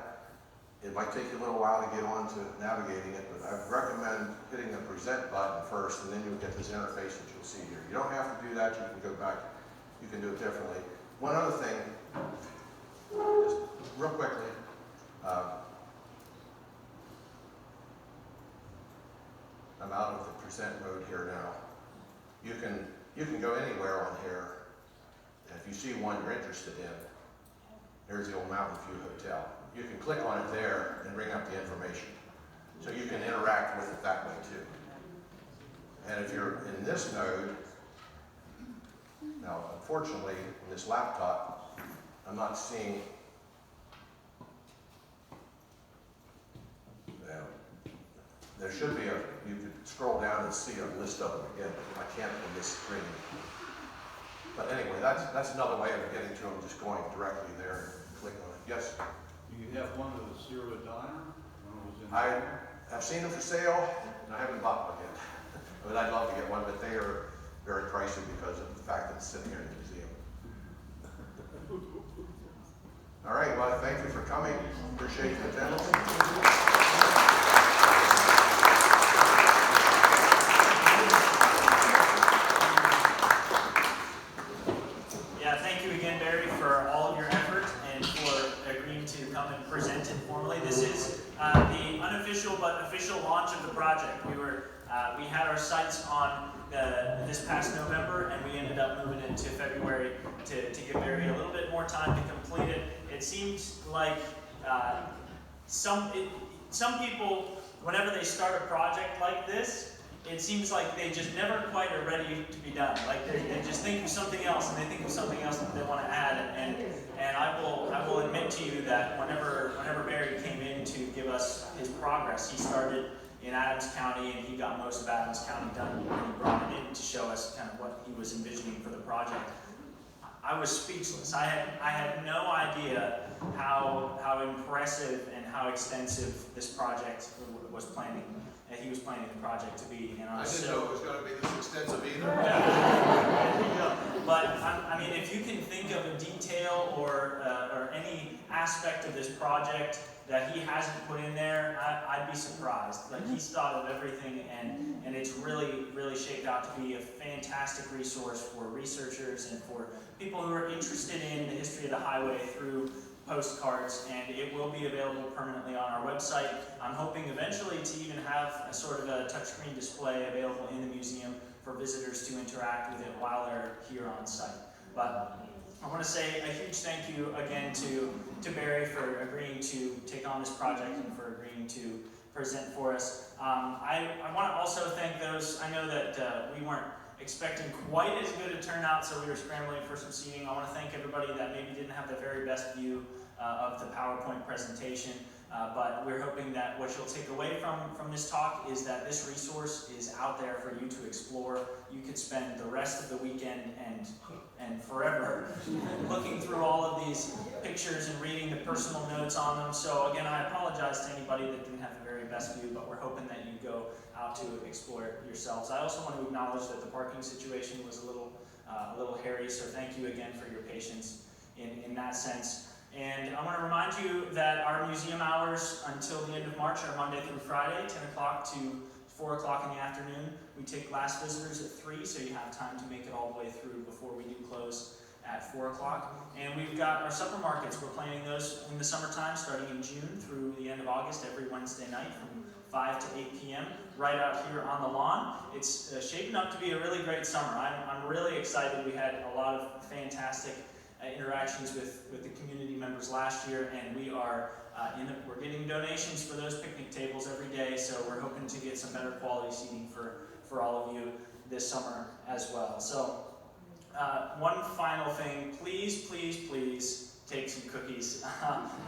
It might take you a little while to get on to navigating it, but I recommend hitting the present button first, and then you'll get this interface that you'll see here. You don't have to do that. You can go back. You can do it differently. One other thing, just real quickly. I'm out of the present mode here now. You can go anywhere on here, and if you see one you're interested in, here's the old Mountain View Hotel. You can click on it there and bring up the information. So you can interact with it that way too. And if you're in this mode, now unfortunately, in this laptop, I'm not seeing, there should be you could scroll down and see a list of them again. I can't on this screen. But anyway, that's another way of getting to them, just going directly there and click on it. Yes? Do you have one of the Zero Diner? I have seen them for sale, and I haven't bought one yet. But I'd love to get one, but they are very pricey because of the fact that it's sitting here in the museum. All right, well, thank you for coming. Appreciate the attendance. Yeah, thank you again, Barry, for all of your effort and for agreeing to come and present it formally. This is the unofficial but official launch of the project. We had our sights on this past November, and we ended up moving it to February to give Barry a little bit more time to complete it. It seems like some people, whenever they start a project like this, it seems like they just never quite are ready to be done. Like they just think of something else, and they think of something else that they want to add. And I will admit to you that whenever Barry came in to give us his progress, he started in Adams County, and he got most of Adams County done, and he brought it in to show us kind of what he was envisioning for the project. I was speechless. I had no idea how impressive and how extensive this project was planning. And he was planning the project to be. And I didn't know it was going to be this extensive either. But I mean, if you can think of a detail or any aspect of this project that he hasn't put in there, I'd be surprised. Like, he's thought of everything, and it's really shaped out to be a fantastic resource for researchers and for people who are interested in the history of the highway through postcards, and it will be available permanently on our website. I'm hoping eventually to even have a sort of a touchscreen display available in the museum for visitors to interact with it while they're here on site. But I want to say a huge thank you again to Barry for agreeing to take on this project and for agreeing to present for us. I want to also thank those. I know that we weren't expecting quite as good a turnout, so we were scrambling for some seating. I want to thank everybody that maybe didn't have the very best view of the PowerPoint presentation, but we're hoping that what you'll take away from this talk is that this resource is out there for you to explore. You could spend the rest of the weekend and forever looking through all of these pictures and reading the personal notes on them. So again, I apologize to anybody that didn't have the very best view, but we're hoping that you go out to explore it yourselves. I also want to acknowledge that the parking situation was a little hairy, so thank you again for your patience in that sense. And I want to remind you that our museum hours until the end of March are Monday through Friday, 10 o'clock to 4 o'clock in the afternoon. We take last visitors at 3, so you have time to make it all the way through before we do close at 4 o'clock. And we've got our supper markets. We're planning those in the summertime, starting in June through the end of August, every Wednesday night from 5 to 8 p.m. right out here on the lawn. It's shaping up to be a really great summer. I'm really excited. We had a lot of fantastic interactions with the community members last year, and we are we're getting donations for those picnic tables every day, so we're hoping to get some better quality seating for all of you this summer as well. So one final thing, please take some cookies.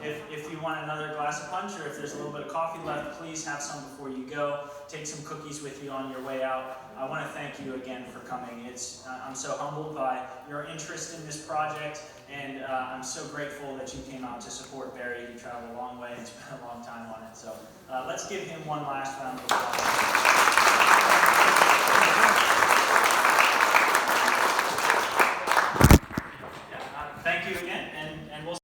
If you want another glass of punch, or if there's a little bit of coffee left, please have some before you go. Take some cookies with you on your way out. I want to thank you again for coming. I'm so humbled by your interest in this project, and I'm so grateful that you came out to support Barry. He traveled a long way and spent a long time on it. So let's give him one last round of applause.